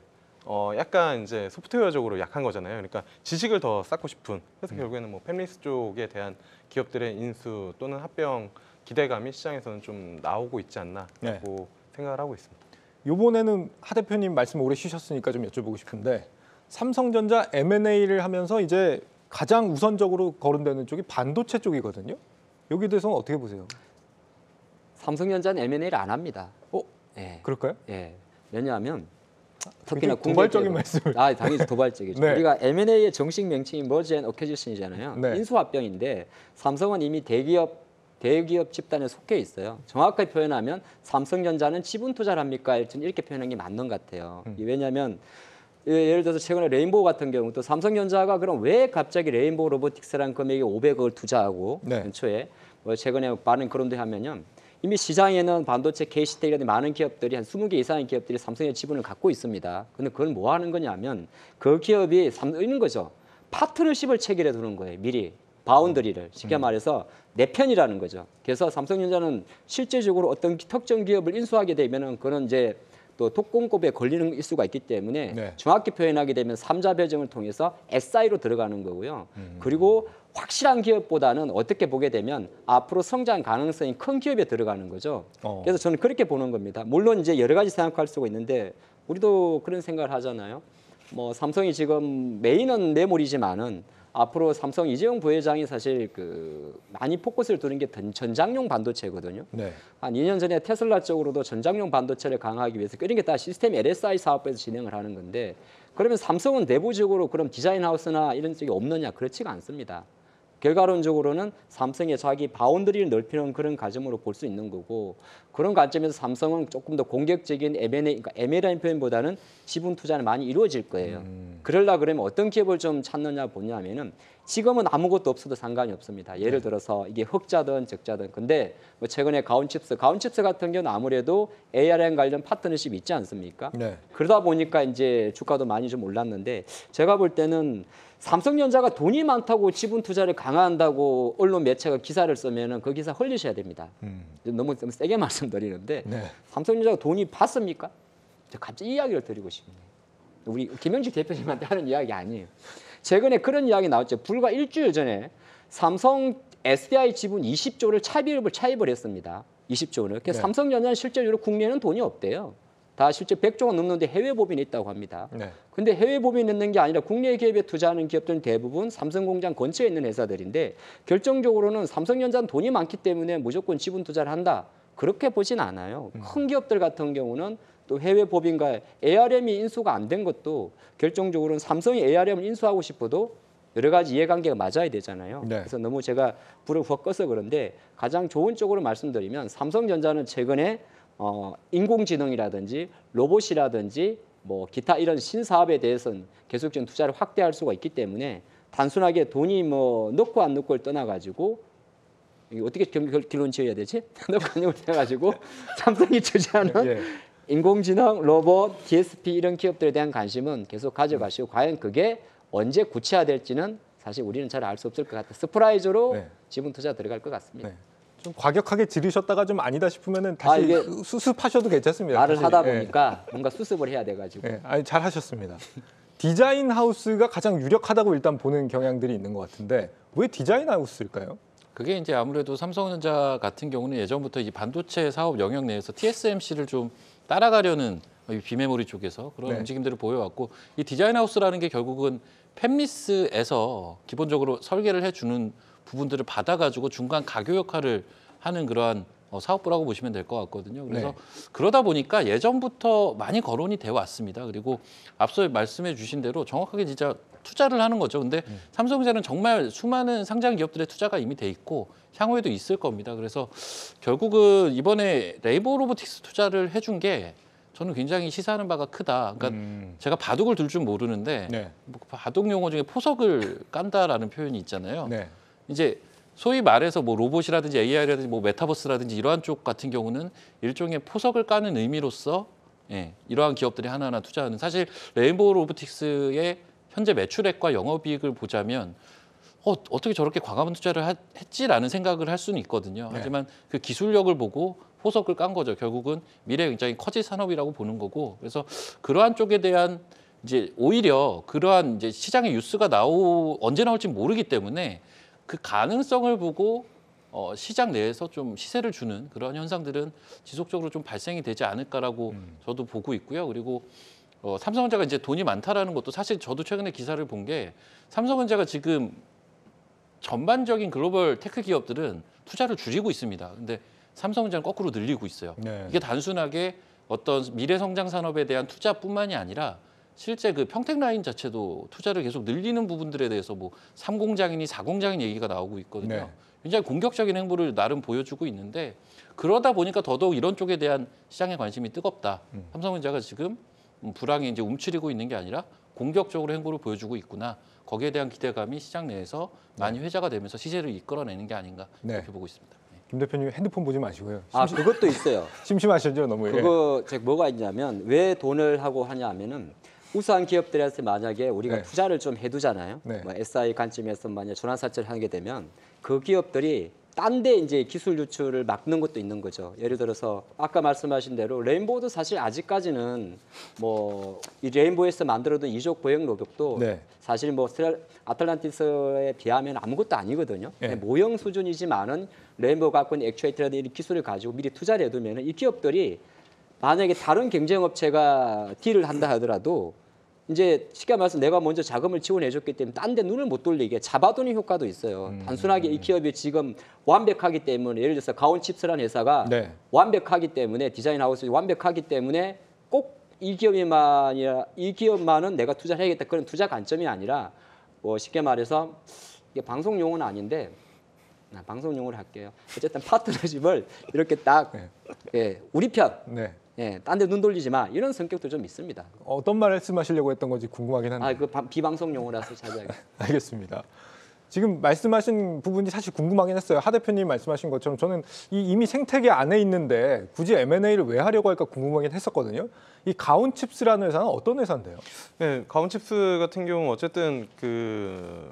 약간 이제 소프트웨어적으로 약한 거잖아요. 그러니까 지식을 더 쌓고 싶은. 그래서 결국에는 뭐 팹리스 쪽에 대한 기업들의 인수 또는 합병 기대감이 시장에서는 좀 나오고 있지 않나라고 네. 생각을 하고 있습니다. 이번에는 하 대표님 말씀 오래 쉬셨으니까 좀 여쭤보고 싶은데 삼성전자 M&A를 하면서 이제 가장 우선적으로 거론되는 쪽이 반도체 쪽이거든요. 여기에 대해서는 어떻게 보세요? 삼성전자는 M&A를 안 합니다. 예. 그럴까요? 예. 왜냐하면 굉장히 국내 도발적인 기업은- 말씀을. 당연히 도발적이죠. 네. 우리가 M&A의 정식 명칭이 머지 앤 어퀴지션이잖아요. 네. 인수합병인데 삼성은 이미 대기업 집단에 속해 있어요. 정확하게 표현하면 삼성전자는 지분 투자를 합니까? 이렇게 표현하는 게 맞는 것 같아요. 왜냐하면 예를 들어서 최근에 레인보우 같은 경우도 삼성전자가 그럼 왜 갑자기 레인보우 로보틱스라는 금액에 500억을 투자하고 네. 연초에 뭐 최근에 많은 그런데 하면요. 이미 시장에는 반도체, KC텍이라든지 많은 기업들이 한 20개 이상의 기업들이 삼성의 지분을 갖고 있습니다. 근데 그걸 뭐 하는 거냐면 그 기업이 있는 거죠. 파트너십을 체결해 두는 거예요. 미리. 바운더리를 쉽게 말해서 내 편이라는 거죠. 그래서 삼성전자는 실제적으로 어떤 특정 기업을 인수하게 되면은 그런 이제 또 독공급에 걸리는 수가 있기 때문에 네. 정확히 표현하게 되면 3자 배정을 통해서 SI로 들어가는 거고요. 그리고 확실한 기업보다는 어떻게 보게 되면 앞으로 성장 가능성이 큰 기업에 들어가는 거죠. 그래서 저는 그렇게 보는 겁니다. 물론 이제 여러 가지 생각할 수가 있는데 우리도 그런 생각을 하잖아요. 뭐 삼성이 지금 메인은 매몰이지만은 앞으로 삼성 이재용 부회장이 사실 그 많이 포커스를 두는 게 전장용 반도체거든요. 네. 한 2년 전에 테슬라 쪽으로도 전장용 반도체를 강화하기 위해서 그런 게 다 시스템 LSI 사업에서 진행을 하는 건데 그러면 삼성은 내부적으로 그럼 디자인 하우스나 이런 쪽이 없느냐? 그렇지가 않습니다. 결과론적으로는 삼성의 자기 바운더리를 넓히는 그런 과정으로 볼 수 있는 거고 그런 관점에서 삼성은 조금 더 공격적인 M&A, 그러니까 M&A라는 표현보다는 지분 투자는 많이 이루어질 거예요. 그러려 그러면 어떤 기업을 좀 찾느냐 보냐면은 지금은 아무것도 없어도 상관이 없습니다. 예를 들어서 이게 흑자든 적자든. 근데 뭐 최근에 가온칩스 같은 경우는 아무래도 ARM 관련 파트너십이 있지 않습니까? 네. 그러다 보니까 이제 주가도 많이 좀 올랐는데 제가 볼 때는 삼성전자가 돈이 많다고 지분 투자를 강화한다고 언론 매체가 기사를 쓰면은 그 기사 흘리셔야 됩니다. 너무 세게 말씀드리는데 네. 삼성전자가 돈이 받습니까? 저 갑자기 이야기를 드리고 싶네요. 우리 김영식 대표님한테 하는 이야기 아니에요. 최근에 그런 이야기 나왔죠. 불과 일주일 전에 삼성 SDI 지분 20조를 차입을 했습니다. 20조를. 그래서 네. 삼성전자는 실제로 국내에는 돈이 없대요. 다 실제 100조가 넘는데 해외 법인이 있다고 합니다. 네. 근데 해외 법인이 있는 게 아니라 국내 기업에 투자하는 기업들은 대부분 삼성 공장 근처에 있는 회사들인데 결정적으로는 삼성전자는 돈이 많기 때문에 무조건 지분 투자를 한다. 그렇게 보진 않아요. 큰 기업들 같은 경우는 또 해외 법인과 ARM이 인수가 안 된 것도 결정적으로는 삼성이 ARM을 인수하고 싶어도 여러 가지 이해관계가 맞아야 되잖아요. 네. 그래서 너무 제가 불을 훅 꺼서 그런데 가장 좋은 쪽으로 말씀드리면 삼성전자는 최근에 인공지능이라든지 로봇이라든지 뭐 기타 이런 신사업에 대해서는 계속적인 투자를 확대할 수가 있기 때문에 단순하게 돈이 뭐 넣고 안 넣고를 떠나가지고 이게 어떻게 결론 지어야 되지? 넣고 안 넣고 해가지고 삼성이 투자하는 예. 인공지능, 로봇, DSP 이런 기업들에 대한 관심은 계속 가져가시고 과연 그게 언제 구체화될지는 사실 우리는 잘 알 수 없을 것 같아요. 서프라이즈로 네. 지분 투자 들어갈 것 같습니다. 네. 좀 과격하게 지르셨다가 좀 아니다 싶으면은 다시 이게 수습하셔도 괜찮습니다. 말을 사실. 하다 예. 보니까 뭔가 수습을 해야 돼가지고. 예, 아니 잘 하셨습니다. 디자인 하우스가 가장 유력하다고 일단 보는 경향들이 있는 것 같은데 왜 디자인 하우스일까요? 그게 이제 아무래도 삼성전자 같은 경우는 예전부터 이 반도체 사업 영역 내에서 TSMC를 좀 따라가려는 이 비메모리 쪽에서 그런 네. 움직임들을 보여왔고, 이 디자인 하우스라는 게 결국은 팹리스에서 기본적으로 설계를 해주는 부분들을 받아가지고 중간 가교 역할을 하는 그러한 사업부라고 보시면 될 것 같거든요. 그래서 네. 그러다 보니까 예전부터 많이 거론이 되어 왔습니다. 그리고 앞서 말씀해 주신 대로 정확하게 진짜 투자를 하는 거죠. 근데 삼성전자는 정말 수많은 상장 기업들의 투자가 이미 돼 있고 향후에도 있을 겁니다. 그래서 결국은 이번에 레이버 로보틱스 투자를 해준 게 저는 굉장히 시사하는 바가 크다. 그러니까 제가 바둑을 둘 줄 모르는데 네. 뭐 바둑 용어 중에 포석을 깐다라는 표현이 있잖아요. 네. 이제 소위 말해서 뭐 로봇이라든지 AI라든지 뭐 메타버스라든지 이러한 쪽 같은 경우는 일종의 포석을 까는 의미로서 이러한 기업들이 하나하나 투자하는, 사실 레인보우 로보틱스의 현재 매출액과 영업이익을 보자면 어떻게 저렇게 과감한 투자를 했지라는 생각을 할 수는 있거든요. 네. 하지만 그 기술력을 보고 포석을 깐 거죠. 결국은 미래 굉장히 커질 산업이라고 보는 거고, 그래서 그러한 쪽에 대한 이제 오히려 그러한 이제 시장의 뉴스가 언제 나올지 모르기 때문에 그 가능성을 보고 시장 내에서 좀 시세를 주는 그런 현상들은 지속적으로 좀 발생이 되지 않을까라고 저도 보고 있고요. 그리고 삼성전자가 이제 돈이 많다라는 것도 사실 저도 최근에 기사를 본 게, 삼성전자가 지금 전반적인 글로벌 테크 기업들은 투자를 줄이고 있습니다. 근데 삼성전자는 거꾸로 늘리고 있어요. 네. 이게 단순하게 어떤 미래 성장 산업에 대한 투자뿐만이 아니라 실제 그 평택 라인 자체도 투자를 계속 늘리는 부분들에 대해서 뭐 3공장이니 4공장인 얘기가 나오고 있거든요. 네. 굉장히 공격적인 행보를 나름 보여주고 있는데, 그러다 보니까 더더욱 이런 쪽에 대한 시장의 관심이 뜨겁다. 삼성전자가 지금 불황에 이제 움츠리고 있는 게 아니라 공격적으로 행보를 보여주고 있구나. 거기에 대한 기대감이 시장 내에서 많이 회자가 되면서 시세를 이끌어내는 게 아닌가 네. 이렇게 보고 있습니다. 김 대표님 핸드폰 보지 마시고요. 그것도 있어요. 심심하시죠 너무. 예. 그거 즉 뭐가 있냐면 왜 돈을 하고 하냐면은 우수한 기업들한테 만약에 우리가 네. 투자를 좀 해두잖아요. 네. 뭐 SI 관점에서 만약 전환사채를 하게 되면 그 기업들이 딴 데 이제 기술 유출을 막는 것도 있는 거죠. 예를 들어서 아까 말씀하신 대로 레인보우도 사실 아직까지는 뭐 이 레인보우에서 만들어둔 이족 보행 로봇도 네. 사실 뭐 아틀란티스에 비하면 아무것도 아니거든요. 네. 모형 수준이지만은 레인보우 갖고 있는 액추에이터라든지 이런 기술을 가지고 미리 투자를 해두면은 이 기업들이 만약에 다른 경쟁업체가 딜을 한다 하더라도 이제 쉽게 말해서 내가 먼저 자금을 지원해줬기 때문에 딴 데 눈을 못 돌리게 잡아두는 효과도 있어요. 단순하게 이 기업이 지금 완벽하기 때문에, 예를 들어서 가온칩스라는 회사가 네. 완벽하기 때문에, 디자인 하우스 완벽하기 때문에 꼭 이 기업만은 내가 투자를 해야겠다, 그런 투자 관점이 아니라 뭐 쉽게 말해서 이게 방송 용어는 아닌데 방송 용어를 할게요. 어쨌든 파트너십을 이렇게 딱 우리 편, 네. 딴 데 눈 돌리지 마, 이런 성격도 좀 있습니다. 어떤 말씀하시려고 했던 건지 궁금하긴 한데. 그 비방송 용어라서 자제하게. 알겠습니다. 지금 말씀하신 부분이 사실 궁금하긴 했어요. 하 대표님 말씀하신 것처럼 저는 이미 생태계 안에 있는데 굳이 M&A를 왜 하려고 할까 궁금하긴 했었거든요. 이 가온칩스라는 회사는 어떤 회사인데요? 네, 가온칩스 같은 경우 어쨌든 그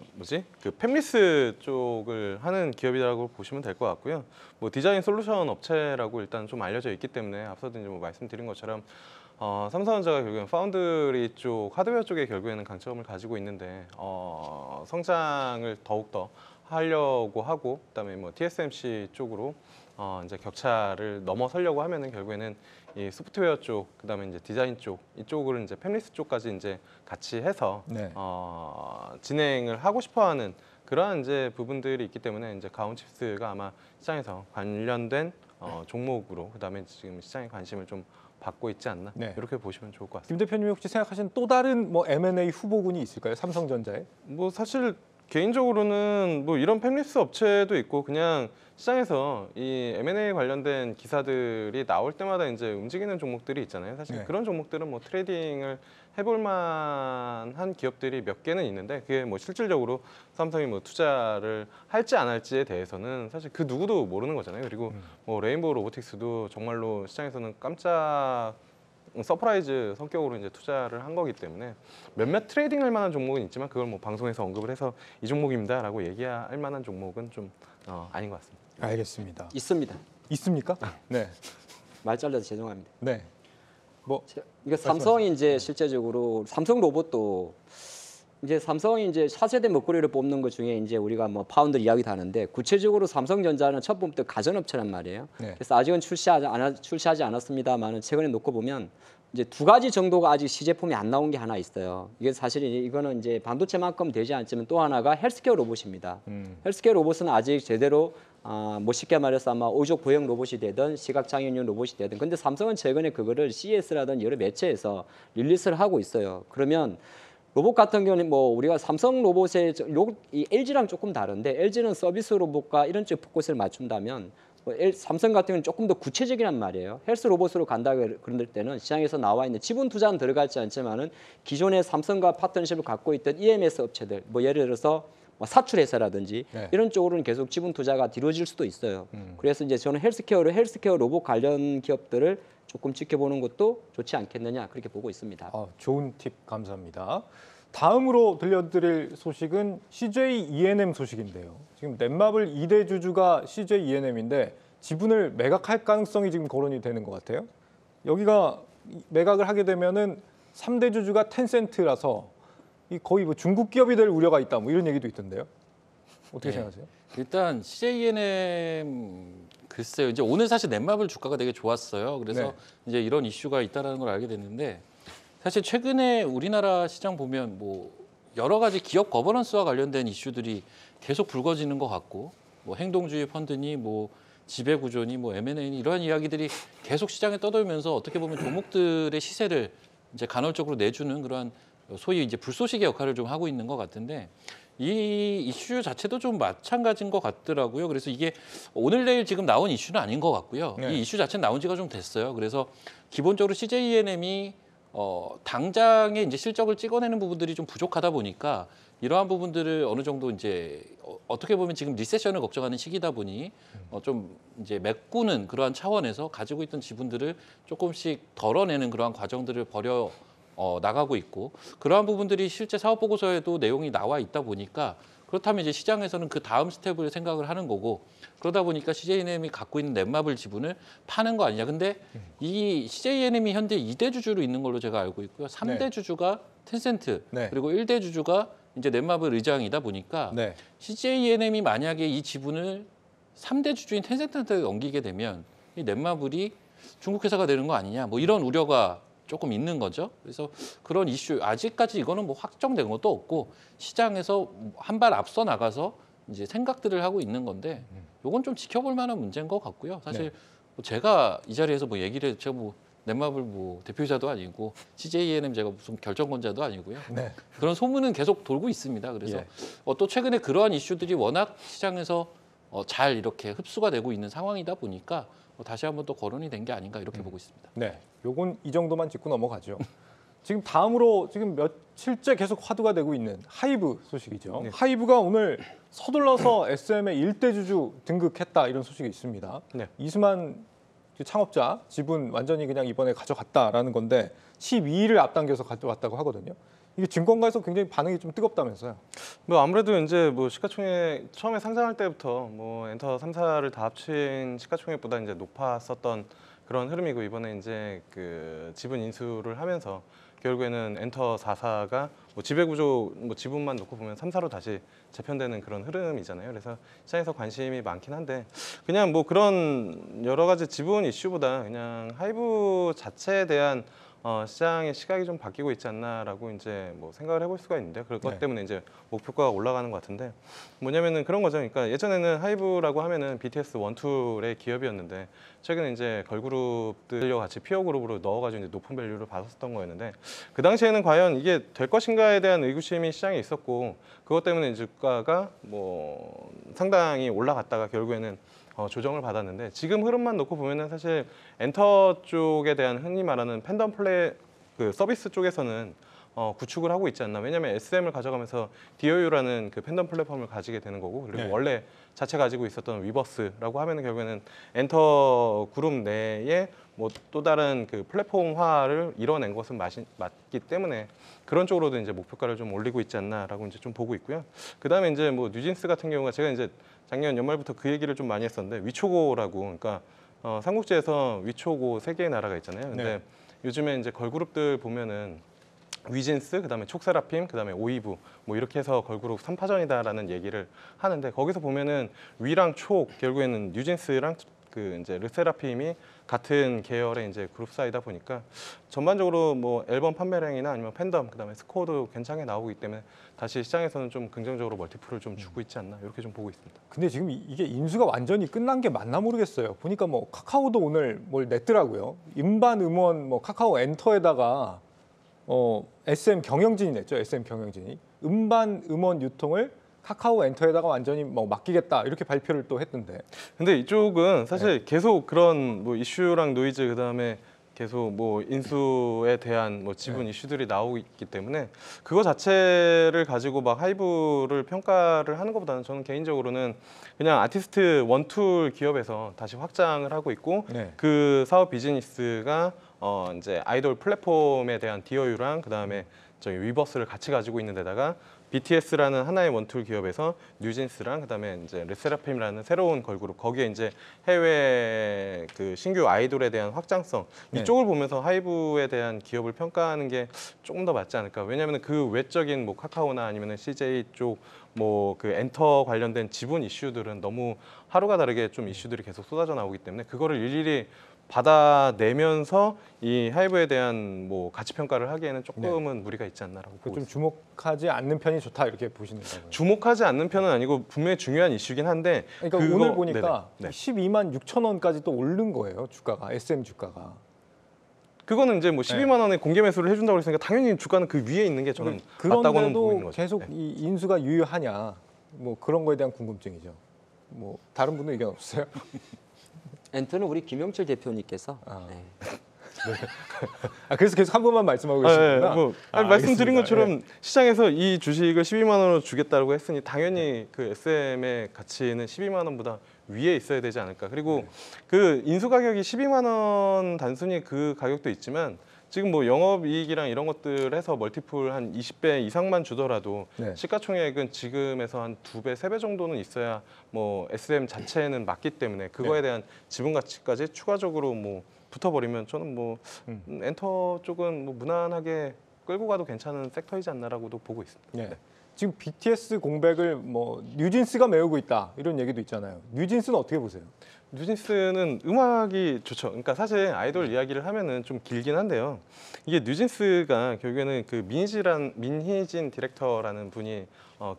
팹리스 쪽을 하는 기업이라고 보시면 될 것 같고요. 뭐 디자인 솔루션 업체라고 일단 좀 알려져 있기 때문에 앞서도 이제 뭐 말씀드린 것처럼 삼성전자가 결국엔 파운드리 쪽, 하드웨어 쪽에 결국에는 강점을 가지고 있는데 성장을 더욱더 하려고 하고, 그다음에 뭐 TSMC 쪽으로 이제 격차를 넘어서려고 하면은 결국에는 이 소프트웨어 쪽, 그다음에 이제 디자인 쪽, 이쪽을 이제 팹리스 쪽까지 이제 같이 해서 네. 진행을 하고 싶어하는 그러한 이제 부분들이 있기 때문에 이제 가온칩스가 아마 시장에서 관련된 종목으로, 그다음에 지금 시장의 관심을 좀 받고 있지 않나, 네. 이렇게 보시면 좋을 것 같습니다. 김 대표님이 혹시 생각하시는 또 다른 뭐 M&A 후보군이 있을까요? 삼성전자에? 뭐 사실 개인적으로는 뭐 이런 팹리스 업체도 있고, 그냥 시장에서 이 M&A 관련된 기사들이 나올 때마다 이제 움직이는 종목들이 있잖아요. 사실 네. 그런 종목들은 뭐 트레이딩을 해볼 만한 기업들이 몇 개는 있는데, 그게 뭐 실질적으로 삼성이 뭐 투자를 할지 안 할지에 대해서는 사실 그 누구도 모르는 거잖아요. 그리고 뭐 레인보우 로보틱스도 정말로 시장에서는 깜짝 서프라이즈 성격으로 이제 투자를 한 거기 때문에 몇몇 트레이딩할 만한 종목은 있지만, 그걸 뭐 방송에서 언급을 해서 이 종목입니다라고 얘기할 만한 종목은 좀 아닌 것 같습니다. 알겠습니다. 있습니다. 있습니까? 네. 말 잘라서 죄송합니다. 네. 뭐 이게 삼성이 이제 실제적으로 삼성 로봇도 이제 삼성이 이제 차세대 먹거리를 뽑는 것 중에 이제 우리가 뭐 파운드를 이야기도 하는데 구체적으로 삼성전자는 첫 봄부터 가전업체란 말이에요. 네. 그래서 아직은 출시하지 않았습니다만은 최근에 놓고 보면 이제 두 가지 정도가 아직 시제품이 안 나온 게 하나 있어요. 이게 사실 이거는 이제 반도체만큼 되지 않지만 또 하나가 헬스케어 로봇입니다. 헬스케어 로봇은 아직 제대로 뭐 쉽게 말해서 아마 오족 보형 로봇이 되든 시각장애인용 로봇이 되든 근데 삼성은 최근에 그거를 CES라든 여러 매체에서 릴리스를 하고 있어요. 그러면 로봇 같은 경우는 뭐 우리가 삼성 로봇의 이 LG랑 조금 다른데 LG는 서비스 로봇과 이런 쪽 포커스를 맞춘다면 뭐 삼성 같은 경우는 조금 더 구체적이란 말이에요. 헬스 로봇으로 간다 그럴 때는 시장에서 나와 있는 지분 투자는 들어가지 않지만은 기존의 삼성과 파트너십을 갖고 있던 EMS 업체들 뭐 예를 들어서 뭐 사출회사라든지 네. 이런 쪽으로는 계속 지분 투자가 뒤로질 수도 있어요. 그래서 이제 저는 헬스케어 로봇 관련 기업들을 조금 지켜보는 것도 좋지 않겠느냐 그렇게 보고 있습니다. 좋은 팁 감사합니다. 다음으로 들려드릴 소식은 CJ E&M 소식인데요. 지금 넷마블 2대 주주가 CJ E&M인데 지분을 매각할 가능성이 지금 거론이 되는 것 같아요. 여기가 매각을 하게 되면은 3대 주주가 텐센트라서 거의 뭐 중국 기업이 될 우려가 있다. 뭐 이런 얘기도 있던데요. 어떻게 네. 생각하세요? 일단 CJENM 글쎄요. 이제 오늘 사실 넷마블 주가가 되게 좋았어요. 그래서 네. 이제 이런 이슈가 있다라는 걸 알게 됐는데 사실 최근에 우리나라 시장 보면 뭐 여러 가지 기업 거버넌스와 관련된 이슈들이 계속 불거지는 것 같고 뭐 행동주의 펀드니 뭐 지배 구조니 뭐 M&A니 이러한 이야기들이 계속 시장에 떠돌면서 어떻게 보면 종목들의 시세를 이제 간헐적으로 내주는 그러한 소위 이제 불쏘시개 역할을 좀 하고 있는 것 같은데 이 이슈 자체도 좀 마찬가지인 것 같더라고요. 그래서 이게 오늘 내일 지금 나온 이슈는 아닌 것 같고요. 네. 이 이슈 자체는 나온 지가 좀 됐어요. 그래서 기본적으로 CJENM이 당장의 이제 실적을 찍어내는 부분들이 좀 부족하다 보니까 이러한 부분들을 어느 정도 이제 어떻게 보면 지금 리세션을 걱정하는 시기다 보니 좀 이제 메꾸는 그러한 차원에서 가지고 있던 지분들을 조금씩 덜어내는 그러한 과정들을 벌여 나가고 있고 그러한 부분들이 실제 사업 보고서에도 내용이 나와 있다 보니까 그렇다면 이제 시장에서는 그 다음 스텝을 생각을 하는 거고 그러다 보니까 CJENM이 갖고 있는 넷마블 지분을 파는 거 아니냐. 근데 이 CJENM이 현재 2대 주주로 있는 걸로 제가 알고 있고요. 3대 네. 주주가 텐센트 네. 그리고 1대 주주가 이제 넷마블 의장이다 보니까 네. CJENM이 만약에 이 지분을 3대 주주인 텐센트한테 넘기게 되면 이 넷마블이 중국 회사가 되는 거 아니냐. 뭐 이런 우려가 조금 있는 거죠. 그래서 그런 이슈 아직까지 이거는 뭐 확정된 것도 없고 시장에서 한 발 앞서 나가서 이제 생각들을 하고 있는 건데 이건 좀 지켜볼 만한 문제인 것 같고요. 사실 네. 뭐 제가 이 자리에서 뭐 얘기를 제가 뭐 넷마블 뭐 대표이사도 아니고 CJENM 제가 무슨 결정권자도 아니고요. 네. 그런 소문은 계속 돌고 있습니다. 그래서 예. 또 최근에 그러한 이슈들이 워낙 시장에서 잘 이렇게 흡수가 되고 있는 상황이다 보니까 다시 한번 또 거론이 된 게 아닌가 이렇게 보고 있습니다. 네, 요건 이 정도만 짚고 넘어가죠. 지금 다음으로 지금 며칠째 계속 화두가 되고 있는 하이브 소식이죠. 네. 하이브가 오늘 서둘러서 SM의 1대 주주 등극했다 이런 소식이 있습니다. 네. 이수만 창업자 지분 완전히 그냥 이번에 가져갔다라는 건데 12일을 앞당겨서 가져왔다고 하거든요. 이게 증권가에서 굉장히 반응이 좀 뜨겁다면서요. 뭐 아무래도 이제 뭐 시가총액 처음에 상장할 때부터 뭐 엔터 3사를 다 합친 시가총액보다 이제 높았었던 그런 흐름이고 이번에 이제 그 지분 인수를 하면서 결국에는 엔터 4사가 뭐 지배구조 뭐 지분만 놓고 보면 3사로 다시 재편되는 그런 흐름이잖아요. 그래서 시장에서 관심이 많긴 한데 그냥 뭐 그런 여러 가지 지분 이슈보다 그냥 하이브 자체에 대한 시장의 시각이 좀 바뀌고 있지 않나라고 이제 뭐 생각을 해볼 수가 있는데 그럴 것 네. 때문에 이제 목표가가 올라가는 것 같은데 뭐냐면은 그런 거죠. 그러니까 예전에는 하이브라고 하면은 BTS 1, 2의 기업이었는데 최근에 이제 걸그룹들과 같이 피어 그룹으로 넣어가지고 이제 높은 밸류를 받았었던 거였는데 그 당시에는 과연 이게 될 것인가에 대한 의구심이 시장에 있었고 그것 때문에 이제 주가가 뭐 상당히 올라갔다가 결국에는 조정을 받았는데 지금 흐름만 놓고 보면은 사실 엔터 쪽에 대한 흔히 말하는 팬덤 플레이 그 서비스 쪽에서는 구축을 하고 있지 않나. 왜냐하면 SM을 가져가면서 DOU라는 그 팬덤 플랫폼을 가지게 되는 거고, 그리고 네. 원래 자체 가지고 있었던 위버스라고 하면은 결국에는 엔터 그룹 내에 뭐 또 다른 그 플랫폼화를 이뤄낸 것은 맞기 때문에 그런 쪽으로도 이제 목표가를 좀 올리고 있지 않나라고 이제 좀 보고 있고요. 그다음에 이제 뭐 뉴진스 같은 경우가 제가 이제 작년 연말부터 그 얘기를 좀 많이 했었는데 위초고라고, 그러니까 삼국지에서 위초고 세 개의 나라가 있잖아요. 근데 네. 요즘에 이제 걸그룹들 보면은 위진스, 그다음에 촉세라핌, 그다음에 오이브 뭐 이렇게 해서 걸그룹 3파전이다라는 얘기를 하는데, 거기서 보면은 위랑 촉 결국에는 뉴진스랑 그 이제 르세라핌이 같은 계열의 이제 그룹 사이다 보니까 전반적으로 뭐 앨범 판매량이나 아니면 팬덤, 그다음에 스코어도 괜찮게 나오기 때문에 다시 시장에서는 좀 긍정적으로 멀티플을 좀 주고 있지 않나, 이렇게 좀 보고 있습니다. 근데 지금 이게 인수가 완전히 끝난 게 맞나 모르겠어요. 보니까 뭐 카카오도 오늘 뭘 냈더라고요. 음반 음원 뭐 카카오 엔터에다가 SM 경영진이 냈죠. SM 경영진이 음반 음원 유통을 카카오 엔터에다가 완전히 뭐 맡기겠다 이렇게 발표를 또 했던데. 근데 이쪽은 사실 계속 그런 뭐 이슈랑 노이즈, 그다음에 계속 뭐 인수에 대한 뭐 지분 이슈들이 나오고 있기 때문에 그거 자체를 가지고 막 하이브를 평가를 하는 것보다는 저는 개인적으로는 그냥 아티스트 원툴 기업에서 다시 확장을 하고 있고, 네. 그 사업 비즈니스가 이제 아이돌 플랫폼에 대한 DOU랑 그다음에 저희 위버스를 같이 가지고 있는 데다가 BTS라는 하나의 원툴 기업에서 뉴진스랑 그다음에 이제 르세라핌이라는 새로운 걸그룹, 거기에 이제 해외 그 신규 아이돌에 대한 확장성, 네. 이쪽을 보면서 하이브에 대한 기업을 평가하는 게 조금 더 맞지 않을까. 왜냐하면 그 외적인 뭐 카카오나 아니면 CJ 쪽 뭐 그 엔터 관련된 지분 이슈들은 너무 하루가 다르게 좀 이슈들이 계속 쏟아져 나오기 때문에 그거를 일일이 받아내면서 이 하이브에 대한 뭐 가치 평가를 하기에는 조금은 무리가 있지 않나라고 보고 좀 있습니다. 주목하지 않는 편이 좋다 이렇게 보시는 거예요. 주목하지 않는 편은 아니고 분명히 중요한 이슈긴 한데, 그러니까 그거- 오늘 보니까 네네. 네. 12만 6천 원까지 또 오른 거예요. 주가가 SM 주가가. 그거는 이제 뭐 12만 원에 공개 매수를 해준다고 했으니까 당연히 주가는 그 위에 있는 게 저는 맞다고는 보고 있는 그런데도 거죠. 계속 네. 이 인수가 유효하냐 뭐 그런 거에 대한 궁금증이죠. 뭐 다른 분은 의견 없으세요? 엔터는 우리 김영철 대표님께서 네. 아 그래서 계속 한 번만 말씀하고 아, 예, 계시구나. 뭐 아, 말씀드린 알겠습니다. 것처럼 시장에서 이 주식을 12만 원으로 주겠다고 했으니 당연히 그 SM의 가치는 12만 원보다 위에 있어야 되지 않을까. 그리고 그 인수 가격이 12만 원 단순히 그 가격도 있지만 지금 뭐 영업이익이랑 이런 것들 해서 멀티플 한 20배 이상만 주더라도 네. 시가총액은 지금에서 한 2배, 3배 정도는 있어야 뭐 SM 자체는 맞기 때문에 그거에 대한 지분 가치까지 추가적으로 뭐 붙어버리면 저는 뭐 엔터 쪽은 뭐 무난하게 끌고 가도 괜찮은 섹터이지 않나라고도 보고 있습니다. 네. 지금 BTS 공백을 뭐 뉴진스가 메우고 있다 이런 얘기도 있잖아요. 뉴진스는 어떻게 보세요? 뉴진스는 음악이 좋죠. 그러니까 사실 아이돌 이야기를 하면은 좀 길긴 한데요. 이게 뉴진스가 결국에는 그 민희진 디렉터라는 분이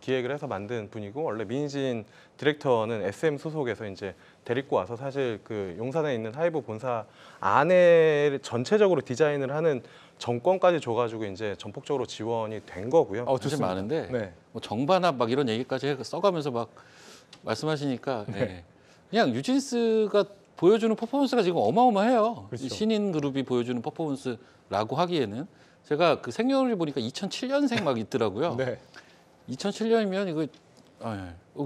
기획을 해서 만든 분이고, 원래 민희진 디렉터는 SM 소속에서 이제 데리고 와서 사실 그 용산에 있는 하이브 본사 안에 전체적으로 디자인을 하는 정권까지 줘가지고 이제 전폭적으로 지원이 된 거고요. 사실 많은데 네. 뭐 정반합 막 이런 얘기까지 써가면서 막 말씀하시니까 그냥 뉴진스가 보여주는 퍼포먼스가 지금 어마어마해요. 그렇죠. 이 신인 그룹이 보여주는 퍼포먼스라고 하기에는 제가 그 생년월일 보니까 2007년생 막 있더라고요. 네. 2007년이면 이거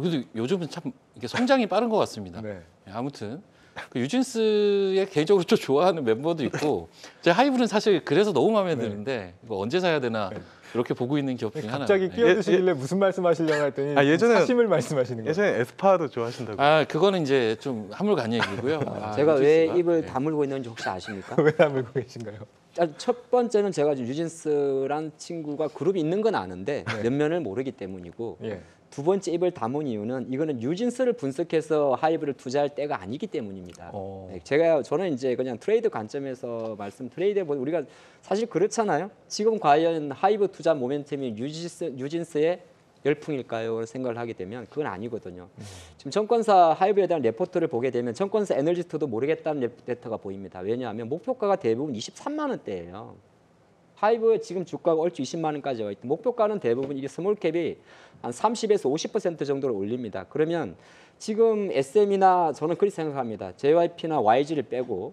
그래도 요즘은 참 이게 성장이 빠른 것 같습니다. 네. 아무튼 그 유진스의 개인적으로 좀 좋아하는 멤버도 있고 제 하이브는 사실 그래서 너무 마음에 드는데 이거 언제 사야 되나 이렇게 보고 있는 기업 중에 하나. 갑자기 끼어드시길래 무슨 말씀하시려고 했더니 예전에- 사심을 말씀하시는 거예요. 예전에 에스파도 좋아하시다고. 아 그거는 이제 좀 한물간 얘기고요. 제가 왜 유진스가? 입을 네. 다물고 있는지 혹시 아십니까? 왜 다물고 계신가요? 첫 번째는 제가 지금 유진스란 친구가 그룹이 있는 건 아는데 몇 면을 모르기 때문이고, 예. 두 번째 입을 다문 이유는 이거는 뉴진스를 분석해서 하이브를 투자할 때가 아니기 때문입니다. 네, 저는 이제 그냥 트레이드 관점에서 트레이드 보면 우리가 사실 그렇잖아요. 지금 과연 하이브 투자 모멘텀이 뉴진스의 열풍일까요? 생각을 하게 되면 그건 아니거든요. 지금 증권사 하이브에 대한 레포트를 보게 되면 증권사 에너지스트도 모르겠다는 레터가 보입니다. 왜냐하면 목표가가 대부분 23만 원대예요. 하이브의 지금 주가가 얼추 20만 원까지 와 있고, 목표가는 대부분 이게 스몰캡이 한 30에서 50% 정도를 올립니다. 그러면 지금 SM이나 저는 그렇게 생각합니다. JYP나 YG를 빼고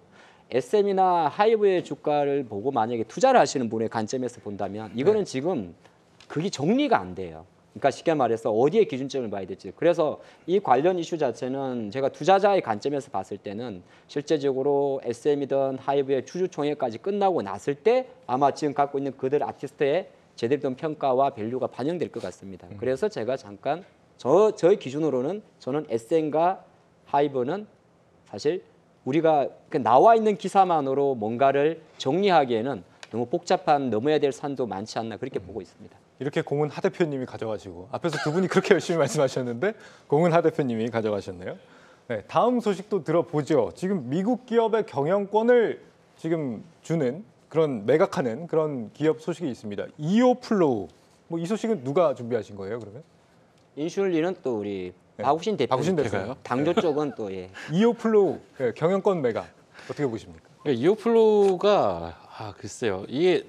SM이나 하이브의 주가를 보고 만약에 투자를 하시는 분의 관점에서 본다면 이거는 지금 그게 정리가 안 돼요. 그러니까 쉽게 말해서 어디에 기준점을 봐야 될지. 그래서 이 관련 이슈 자체는 제가 투자자의 관점에서 봤을 때는 실제적으로 SM이든 하이브의 주주총회까지 끝나고 났을 때 아마 지금 갖고 있는 그들 아티스트의 제대로 된 평가와 밸류가 반영될 것 같습니다. 그래서 제가 잠깐 저의 기준으로는 저는 SM과 하이브는 사실 우리가 나와 있는 기사만으로 뭔가를 정리하기에는 너무 복잡한 넘어야 될 산도 많지 않나 그렇게 보고 있습니다. 이렇게 공은 하 대표님이 가져가시고 앞에서 두 분이 그렇게 열심히 말씀하셨는데 공은 하 대표님이 가져가셨네요. 네, 다음 소식도 들어보죠. 지금 미국 기업의 경영권을 지금 주는 그런 매각하는 그런 기업 소식이 있습니다. 이오플로우. 뭐 이 소식은 누가 준비하신 거예요, 그러면? 인슐리는 또 우리 네, 박우신 대표. 박우신 대표요? 당조 쪽은 또 예. 이오플로우 경영권 매각 어떻게 보십니까? 이오플로우가 글쎄요. 이게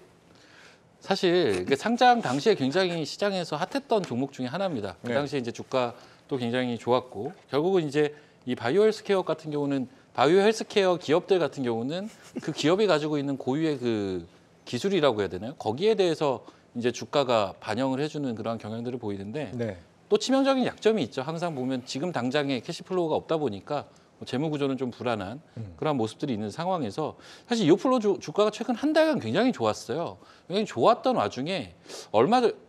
사실 상장 당시에 굉장히 시장에서 핫했던 종목 중에 하나입니다. 그 네. 당시에 이제 주가도 굉장히 좋았고 결국은 이제 이 바이오 헬스케어 같은 경우는 바이오 헬스케어 기업들 같은 경우는 그 기업이 가지고 있는 고유의 그 기술이라고 해야 되나요? 거기에 대해서 이제 주가가 반영을 해주는 그러한 경향들을 보이는데 네. 또 치명적인 약점이 있죠. 항상 보면 지금 당장에 캐시플로우가 없다 보니까 재무 구조는 좀 불안한 그런 모습들이 있는 상황에서 사실 이오플로우 주가가 최근 한 달간 굉장히 좋았어요. 굉장히 좋았던 와중에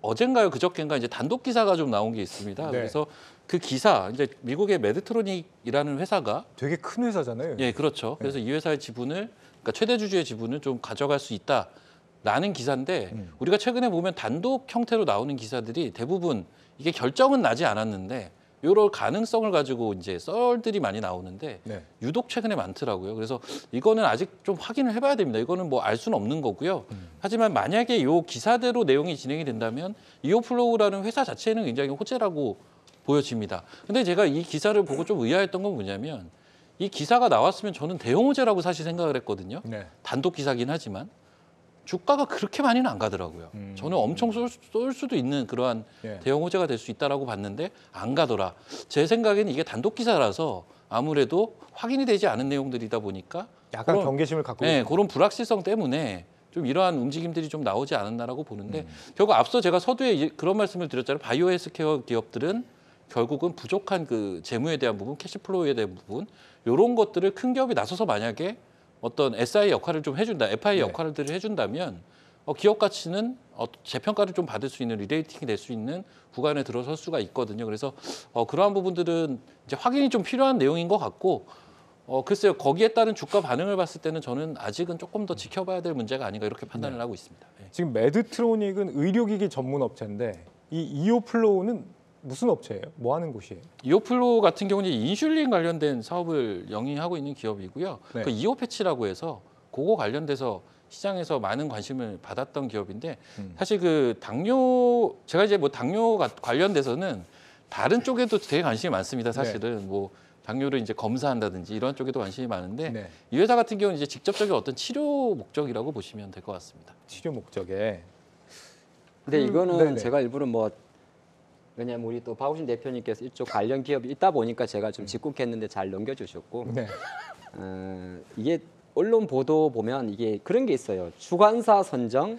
어젠가요 그저께인가 이제 단독 기사가 좀 나온 게 있습니다. 네. 그래서 그 기사 이제 미국의 메드트로닉이라는 회사가 되게 큰 회사잖아요. 예 그렇죠. 그래서 이 회사의 지분을 그러니까 최대 주주의 지분을 좀 가져갈 수 있다라는 기사인데 우리가 최근에 보면 단독 형태로 나오는 기사들이 대부분 이게 결정은 나지 않았는데 이럴 가능성을 가지고 이제 썰들이 많이 나오는데 네. 유독 최근에 많더라고요. 그래서 이거는 아직 좀 확인을 해봐야 됩니다. 이거는 뭐 알 수는 없는 거고요. 하지만 만약에 이 기사대로 내용이 진행이 된다면 이오플로우라는 회사 자체는 굉장히 호재라고 보여집니다. 근데 제가 이 기사를 보고 좀 의아했던 건 뭐냐면 이 기사가 나왔으면 저는 대형 호재라고 사실 생각을 했거든요. 네. 단독 기사긴 하지만 주가가 그렇게 많이는 안 가더라고요. 저는 엄청 쏠 수도 있는 그러한 예. 대형 호재가 될 수 있다라고 봤는데 안 가더라. 제 생각에는 이게 단독 기사라서 아무래도 확인이 되지 않은 내용들이다 보니까 약간 그런- 경계심을 갖고 네, 있습니다. 그런 불확실성 때문에 좀 이러한 움직임들이 좀 나오지 않았나라고 보는데 결국 앞서 제가 서두에 그런 말씀을 드렸잖아요. 바이오 헬스케어 기업들은 결국은 부족한 그 재무에 대한 부분, 캐시플로우에 대한 부분 이런 것들을 큰 기업이 나서서 만약에 어떤 SI 역할을 좀 해준다, FI 네. 역할들을 해준다면 기업 가치는 재평가를 좀 받을 수 있는 리레이팅이 될 수 있는 구간에 들어설 수가 있거든요. 그래서 그러한 부분들은 이제 확인이 좀 필요한 내용인 것 같고 글쎄요 거기에 따른 주가 반응을 봤을 때는 저는 아직은 조금 더 지켜봐야 될 문제가 아닌가 이렇게 판단을 하고 있습니다. 예. 지금 메드트로닉은 의료기기 전문 업체인데 이 이오플로우는 무슨 업체예요? 뭐 하는 곳이에요? 이오플로우 같은 경우는 인슐린 관련된 사업을 영위하고 있는 기업이고요. 네. 그 이오패치라고 해서 그거 관련돼서 시장에서 많은 관심을 받았던 기업인데 사실 그 당뇨 제가 이제 뭐 당뇨 관련돼서는 다른 쪽에도 되게 관심이 많습니다. 사실은 뭐 당뇨를 이제 검사한다든지 이런 쪽에도 관심이 많은데 네. 이 회사 같은 경우는 이제 직접적인 어떤 치료 목적이라고 보시면 될 것 같습니다. 치료 목적에. 근데 이거는 네네. 제가 일부러 뭐 왜냐면 우리 또 박우신 대표님께서 이쪽 관련 기업이 있다 보니까 제가 좀 직국했는데 잘 넘겨주셨고 네. 이게 언론 보도 보면 이게 그런 게 있어요. 주관사 선정,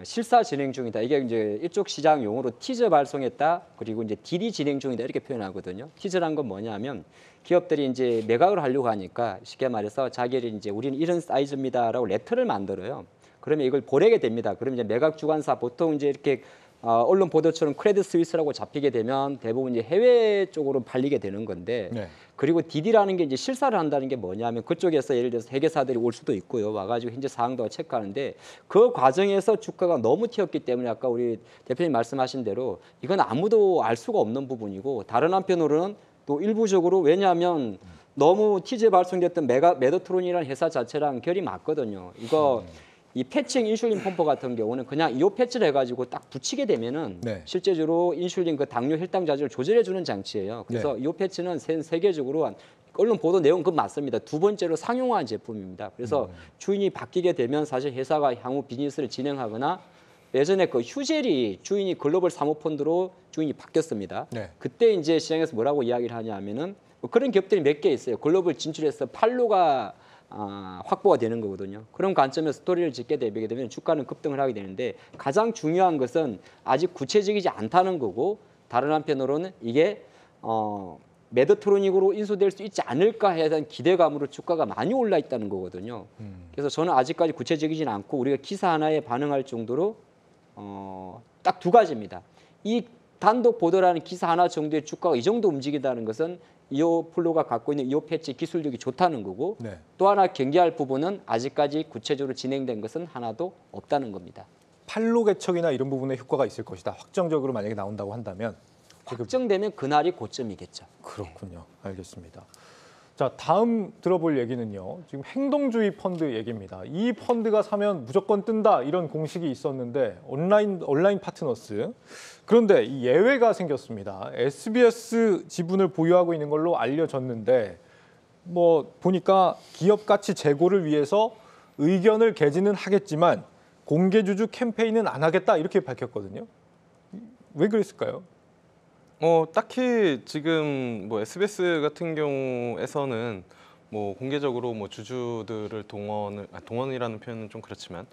실사 진행 중이다. 이게 이제 이쪽 시장 용어로 티저 발송했다. 그리고 이제 딜이 진행 중이다 이렇게 표현하거든요. 티저란 건 뭐냐면 기업들이 이제 매각을 하려고 하니까 쉽게 말해서 자기를 이제 우리는 이런 사이즈입니다라고 레터를 만들어요. 그러면 이걸 보내게 됩니다. 그러면 이제 매각 주관사 보통 이제 이렇게 언론 보도처럼 크레딧 스위스라고 잡히게 되면 대부분 이제 해외 쪽으로 팔리게 되는 건데 네. 그리고 DD라는 게 이제 실사를 한다는 게 뭐냐면 그쪽에서 예를 들어서 회계사들이 올 수도 있고요. 와가지고 현재 사항도 체크하는데 그 과정에서 주가가 너무 튀었기 때문에 아까 우리 대표님 말씀하신 대로 이건 아무도 알 수가 없는 부분이고 다른 한편으로는 또 일부적으로 왜냐하면 너무 티즈에 발송됐던 메드트론이라는 회사 자체랑 결이 맞거든요. 이거 이 패칭 인슐린 펌프 같은 경우는 그냥 이오 패치를 해가지고 딱 붙이게 되면은 네. 실제로 실제로 인슐린 그 당뇨 혈당 자체를 조절해주는 장치예요. 그래서 네. 이오 패치는 세계적으로 언론 보도 내용 그 맞습니다. 두 번째로 상용화한 제품입니다. 그래서 주인이 바뀌게 되면 사실 회사가 향후 비즈니스를 진행하거나 예전에 그 휴젤이 주인이 글로벌 사모펀드로 주인이 바뀌었습니다. 네. 그때 이제 시장에서 뭐라고 이야기를 하냐면은 뭐 그런 기업들이 몇 개 있어요. 글로벌 진출해서 팔로가 확보가 되는 거거든요. 그런 관점에서 스토리를 짓게 되면 주가는 급등을 하게 되는데 가장 중요한 것은 아직 구체적이지 않다는 거고 다른 한편으로는 이게 매드트로닉으로 인수될 수 있지 않을까 해야 대한 기대감으로 주가가 많이 올라 있다는 거거든요. 그래서 저는 아직까지 구체적이진 않고 우리가 기사 하나에 반응할 정도로 딱 두 가지입니다. 이 단독 보도라는 기사 하나 정도의 주가가 이 정도 움직인다는 것은 이오 플로가 갖고 있는 이오 패치 기술력이 좋다는 거고 네. 또 하나 경계할 부분은 아직까지 구체적으로 진행된 것은 하나도 없다는 겁니다. 판로 개척이나 이런 부분에 효과가 있을 것이다. 확정적으로 만약에 나온다고 한다면. 확정되면 그날이 고점이겠죠. 그렇군요. 알겠습니다. 자, 다음 들어볼 얘기는요. 지금 행동주의 펀드 얘기입니다. 이 펀드가 사면 무조건 뜬다 이런 공식이 있었는데 온라인 파트너스. 그런데 이 예외가 생겼습니다. SBS 지분을 보유하고 있는 걸로 알려졌는데 뭐 보니까 기업 가치 제고를 위해서 의견을 개진은 하겠지만 공개 주주 캠페인은 안 하겠다 이렇게 밝혔거든요. 왜 그랬을까요? 딱히 지금 뭐 SBS 같은 경우에서는 뭐 공개적으로 뭐 주주들을 동원이라는 표현은 좀 그렇지만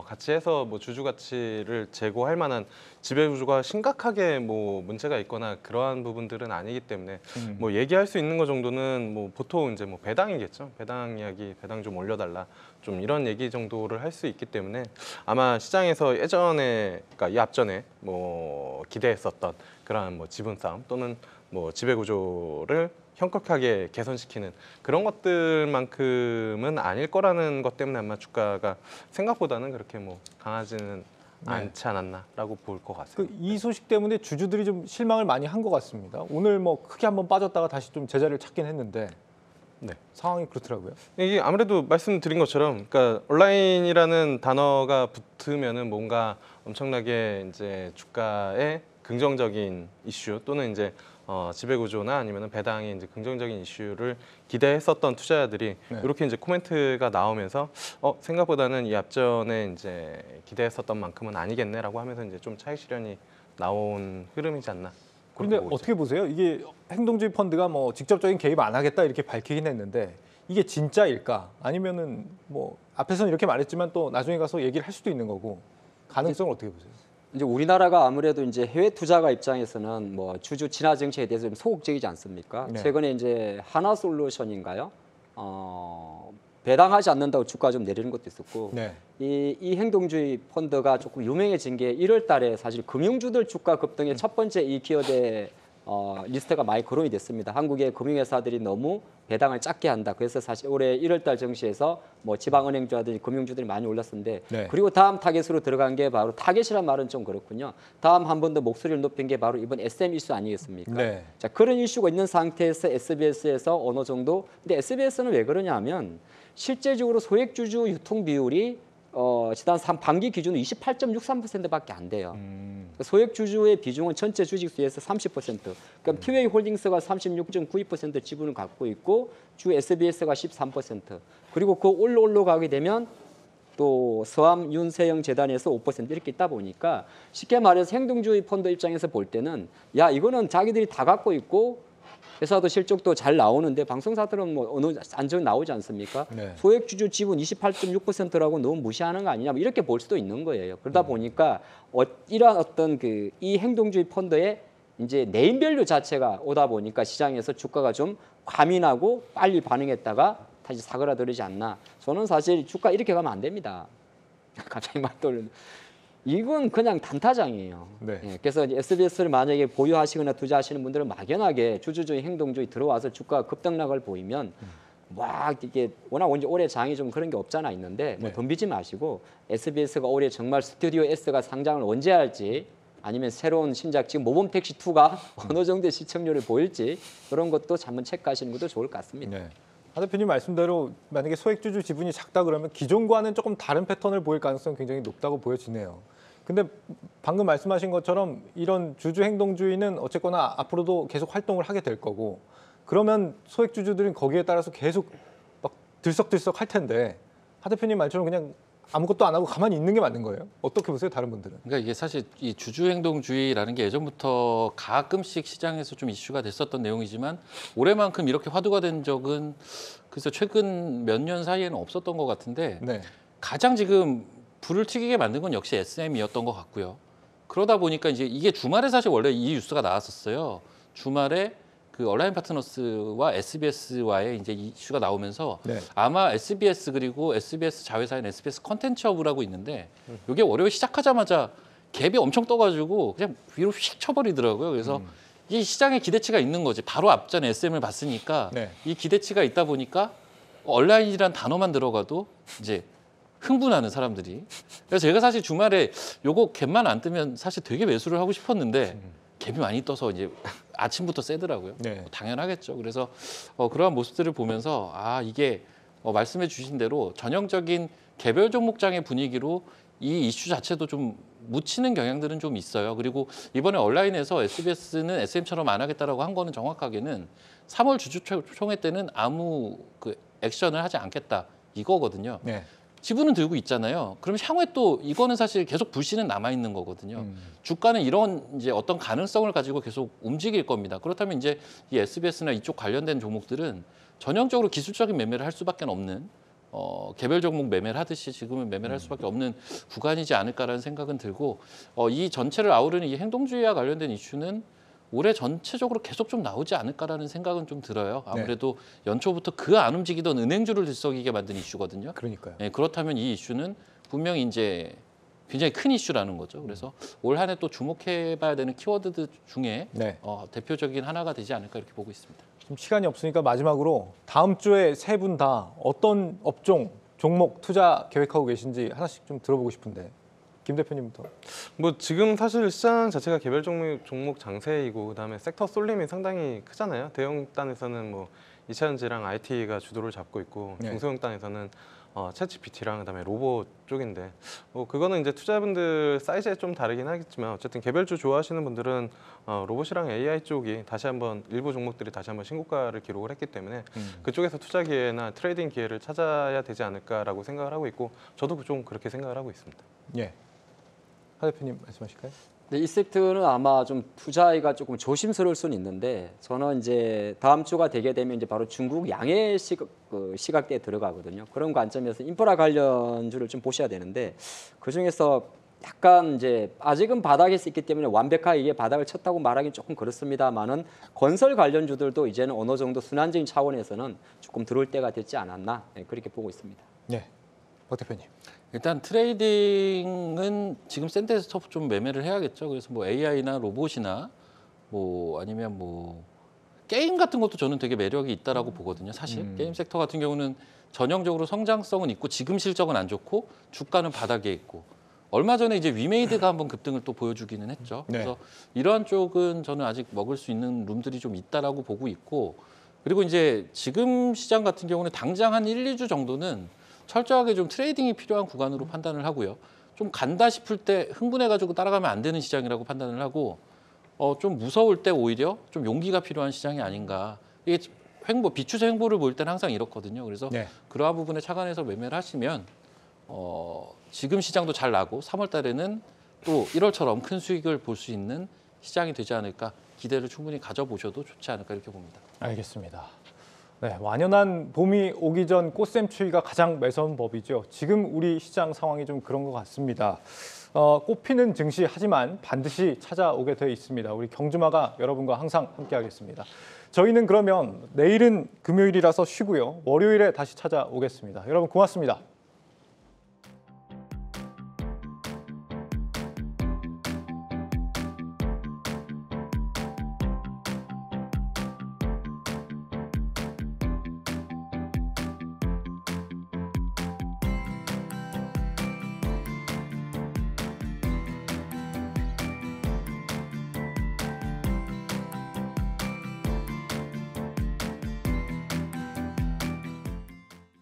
같이 해서 뭐 주주 가치를 제고할 만한 지배구조가 심각하게 뭐 문제가 있거나 그러한 부분들은 아니기 때문에 뭐 얘기할 수 있는 것 정도는 뭐 보통 이제 뭐 배당이겠죠. 배당 이야기, 배당 좀 올려달라. 좀 이런 얘기 정도를 할 수 있기 때문에 아마 시장에서 예전에, 그러니까 이 앞전에 뭐 기대했었던 그러한 뭐 지분 싸움 또는 뭐 지배 구조를 현격하게 개선시키는 그런 것들만큼은 아닐 거라는 것 때문에 아마 주가가 생각보다는 그렇게 뭐 강하지는 않지 않았나라고 볼 것 같습니다. 이 소식 때문에 주주들이 좀 실망을 많이 한 것 같습니다. 오늘 뭐 크게 한번 빠졌다가 다시 좀 제자리를 찾긴 했는데 네. 상황이 그렇더라고요. 이게 아무래도 말씀드린 것처럼, 그러니까 온라인이라는 단어가 붙으면은 뭔가 엄청나게 이제 주가에 긍정적인 이슈 또는 이제 지배구조나 아니면 배당의 이제 긍정적인 이슈를 기대했었던 투자자들이 네. 이렇게 이제 코멘트가 나오면서 생각보다는 이 앞전에 이제 기대했었던 만큼은 아니겠네라고 하면서 이제 좀 차익 실현이 나온 흐름이지 않나. 그런데 어떻게 보세요? 이게 행동주의 펀드가 뭐 직접적인 개입 안 하겠다 이렇게 밝히긴 했는데 이게 진짜일까? 아니면은 뭐 앞에서는 이렇게 말했지만 또 나중에 가서 얘기를 할 수도 있는 거고 가능성을 어떻게 보세요? 이제 우리나라가 아무래도 이제 해외 투자가 입장에서는 뭐 주주 친화 정책에 대해서 좀 소극적이지 않습니까? 네. 최근에 이제 하나솔루션인가요? 배당하지 않는다고 주가 좀 내리는 것도 있었고 네. 이 행동주의 펀드가 조금 유명해진 게 1월 달에 사실 금융주들 주가 급등의 첫 번째 이 키워드에 리스트가 많이 거론이 됐습니다. 한국의 금융회사들이 너무 배당을 작게 한다. 그래서 사실 올해 1월 달 증시에서 뭐 지방은행주라든지 금융주들이 많이 올랐었는데 네. 그리고 다음 타겟으로 들어간 게 바로 타겟이란 말은 좀 그렇군요. 다음 한 번 더 목소리를 높인 게 바로 이번 SM 이슈 아니겠습니까? 네. 자, 그런 이슈가 있는 상태에서 SBS에서 어느 정도 근데 SBS는 왜 그러냐면 실제적으로 소액주주 유통 비율이 지난 반기 기준으로 28.63%밖에 안 돼요. 소액주주의 비중은 전체 주식수에서 30%. 그럼 티웨이 홀딩스가 36.92% 지분을 갖고 있고 주 SBS가 13%. 그리고 그 올라가게 되면 또 서암 윤세영 재단에서 5% 이렇게 있다 보니까 쉽게 말해서 행동주의 펀드 입장에서 볼 때는 야 이거는 자기들이 다 갖고 있고 회사도 실적도 잘 나오는데 방송사들은 뭐 어느 안정 나오지 않습니까? 네. 소액주주 지분 28.6%라고 너무 무시하는 거 아니냐 뭐 이렇게 볼 수도 있는 거예요. 그러다 보니까 이러한 어떤 이 행동주의 펀드의 이제 네임밸류 자체가 오다 보니까 시장에서 주가가 좀 과민하고 빨리 반응했다가 다시 사그라들지 않나. 저는 사실 주가 이렇게 가면 안 됩니다. 갑자기 막 떠오르는. 이건 그냥 단타장이에요. 네. 예, 그래서 SBS를 만약에 보유하시거나 투자하시는 분들은 막연하게 주주주의 행동주의 들어와서 주가가 급등락을 보이면 막 이게 워낙 올해 장이 좀 그런 게 없잖아 있는데 뭐 네. 덤비지 마시고 SBS가 올해 정말 스튜디오 S가 상장을 언제 할지 아니면 새로운 신작 지금 모범택시 2가 어느 정도의 시청률을 보일지 그런 것도 한번 체크하시는 것도 좋을 것 같습니다. 네. 하 대표님 말씀대로 만약에 소액주주 지분이 작다 그러면 기존과는 조금 다른 패턴을 보일 가능성이 굉장히 높다고 보여지네요. 근데 방금 말씀하신 것처럼 이런 주주 행동주의는 어쨌거나 앞으로도 계속 활동을 하게 될 거고 그러면 소액주주들은 거기에 따라서 계속 막 들썩들썩 할 텐데 하 대표님 말처럼 그냥 아무것도 안 하고 가만히 있는 게 맞는 거예요? 어떻게 보세요, 다른 분들은? 그러니까 이게 사실 이 주주행동주의라는 게 예전부터 가끔씩 시장에서 좀 이슈가 됐었던 내용이지만 올해만큼 이렇게 화두가 된 적은 글쎄 최근 몇 년 사이에는 없었던 것 같은데 네. 가장 지금 불을 튀기게 만든 건 역시 SM이었던 것 같고요. 그러다 보니까 이제 이게 주말에 사실 원래 이 뉴스가 나왔었어요. 주말에 그 온라인 파트너스와 SBS와의 이제 이슈가 나오면서 네. 아마 SBS 그리고 SBS 자회사인 SBS 컨텐츠허브라고 있는데 이게 월요일 시작하자마자 갭이 엄청 떠가지고 그냥 위로 휙 쳐버리더라고요. 그래서 이 시장에 기대치가 있는 거지. 바로 앞전에 SM을 봤으니까 네. 이 기대치가 있다 보니까 온라인이란 단어만 들어가도 이제 흥분하는 사람들이. 그래서 제가 사실 주말에 요거 갭만 안 뜨면 사실 되게 매수를 하고 싶었는데 갭이 많이 떠서 이제 아침부터 세더라고요. 네. 당연하겠죠. 그래서 그러한 모습들을 보면서 아 이게 말씀해 주신 대로 전형적인 개별 종목장의 분위기로 이 이슈 자체도 좀 묻히는 경향들은 좀 있어요. 그리고 이번에 온라인에서 SBS는 SM처럼 안 하겠다라고 한 거는 정확하게는 3월 주주총회 때는 아무 그 액션을 하지 않겠다 이거거든요. 네. 지분은 들고 있잖아요. 그럼 향후에 또 이거는 사실 계속 불씨는 남아 있는 거거든요. 주가는 이런 이제 어떤 가능성을 가지고 계속 움직일 겁니다. 그렇다면 이제 이 SBS나 이쪽 관련된 종목들은 전형적으로 기술적인 매매를 할 수밖에 없는 개별 종목 매매를 하듯이 지금은 매매를 할 수밖에 없는 구간이지 않을까라는 생각은 들고 이 전체를 아우르는 이 행동주의와 관련된 이슈는 올해 전체적으로 계속 좀 나오지 않을까라는 생각은 좀 들어요. 아무래도 연초부터 그 안 움직이던 은행주를 들썩이게 만든 이슈거든요. 그러니까요. 네, 그렇다면 이 이슈는 분명히 이제 굉장히 큰 이슈라는 거죠. 그래서 올 한 해 또 주목해봐야 되는 키워드 중에 네. 대표적인 하나가 되지 않을까 이렇게 보고 있습니다. 좀 시간이 없으니까 마지막으로 다음 주에 세 분 다 어떤 업종, 종목 투자 계획하고 계신지 하나씩 좀 들어보고 싶은데 김 대표님부터. 뭐 지금 사실 시장 자체가 개별 종목 장세이고 그다음에 섹터 쏠림이 상당히 크잖아요. 대형 단에서는 뭐 이차전지랑 IT가 주도를 잡고 있고 네. 중소형 단에서는 챗GPT랑 그다음에 로봇 쪽인데 그거는 이제 투자분들 사이즈에 좀 다르긴 하겠지만 어쨌든 개별주 좋아하시는 분들은 로봇이랑 AI 쪽이 다시 한번 일부 종목들이 다시 한번 신고가를 기록을 했기 때문에 그쪽에서 투자 기회나 트레이딩 기회를 찾아야 되지 않을까라고 생각을 하고 있고 저도 좀 그렇게 생각을 하고 있습니다. 예. 하 대표님 말씀하실까요? 네, 이 섹터는 아마 좀 투자가 조금 조심스러울 수는 있는데 저는 이제 다음 주가 되게 되면 이제 바로 중국 양해 시각대에 들어가거든요. 그런 관점에서 인프라 관련주를 좀 보셔야 되는데 그 중에서 약간 이제 아직은 바닥에 있기 때문에 완벽하게 이게 바닥을 쳤다고 말하기는 조금 그렇습니다만은 건설 관련주들도 이제는 어느 정도 순환적인 차원에서는 조금 들어올 때가 됐지 않았나 그렇게 보고 있습니다. 네. 박 대표님. 일단 트레이딩은 지금 센 데서 좀 매매를 해야겠죠. 그래서 뭐 AI나 로봇이나 뭐 아니면 뭐 게임 같은 것도 저는 되게 매력이 있다라고 보거든요. 사실 게임 섹터 같은 경우는 전형적으로 성장성은 있고 지금 실적은 안 좋고 주가는 바닥에 있고 얼마 전에 이제 위메이드가 한번 급등을 또 보여주기는 했죠. 네. 그래서 이러한 쪽은 저는 아직 먹을 수 있는 룸들이 좀 있다라고 보고 있고 그리고 이제 지금 시장 같은 경우는 당장 한 1, 2주 정도는 철저하게 좀 트레이딩이 필요한 구간으로 판단을 하고요. 좀 간다 싶을 때 흥분해가지고 따라가면 안 되는 시장이라고 판단을 하고 좀 무서울 때 오히려 좀 용기가 필요한 시장이 아닌가. 이게 비추세 횡보를 보일 때는 항상 이렇거든요. 그래서 네. 그러한 부분에 착안해서 매매를 하시면 지금 시장도 잘 나고 3월 달에는 또 1월처럼 큰 수익을 볼 수 있는 시장이 되지 않을까 기대를 충분히 가져보셔도 좋지 않을까 이렇게 봅니다. 알겠습니다. 네, 완연한 봄이 오기 전 꽃샘추위가 가장 매서운 법이죠. 지금 우리 시장 상황이 좀 그런 것 같습니다. 꽃피는 증시 하지만 반드시 찾아오게 돼 있습니다. 우리 경주마가 여러분과 항상 함께하겠습니다. 저희는 그러면 내일은 금요일이라서 쉬고요. 월요일에 다시 찾아오겠습니다. 여러분 고맙습니다.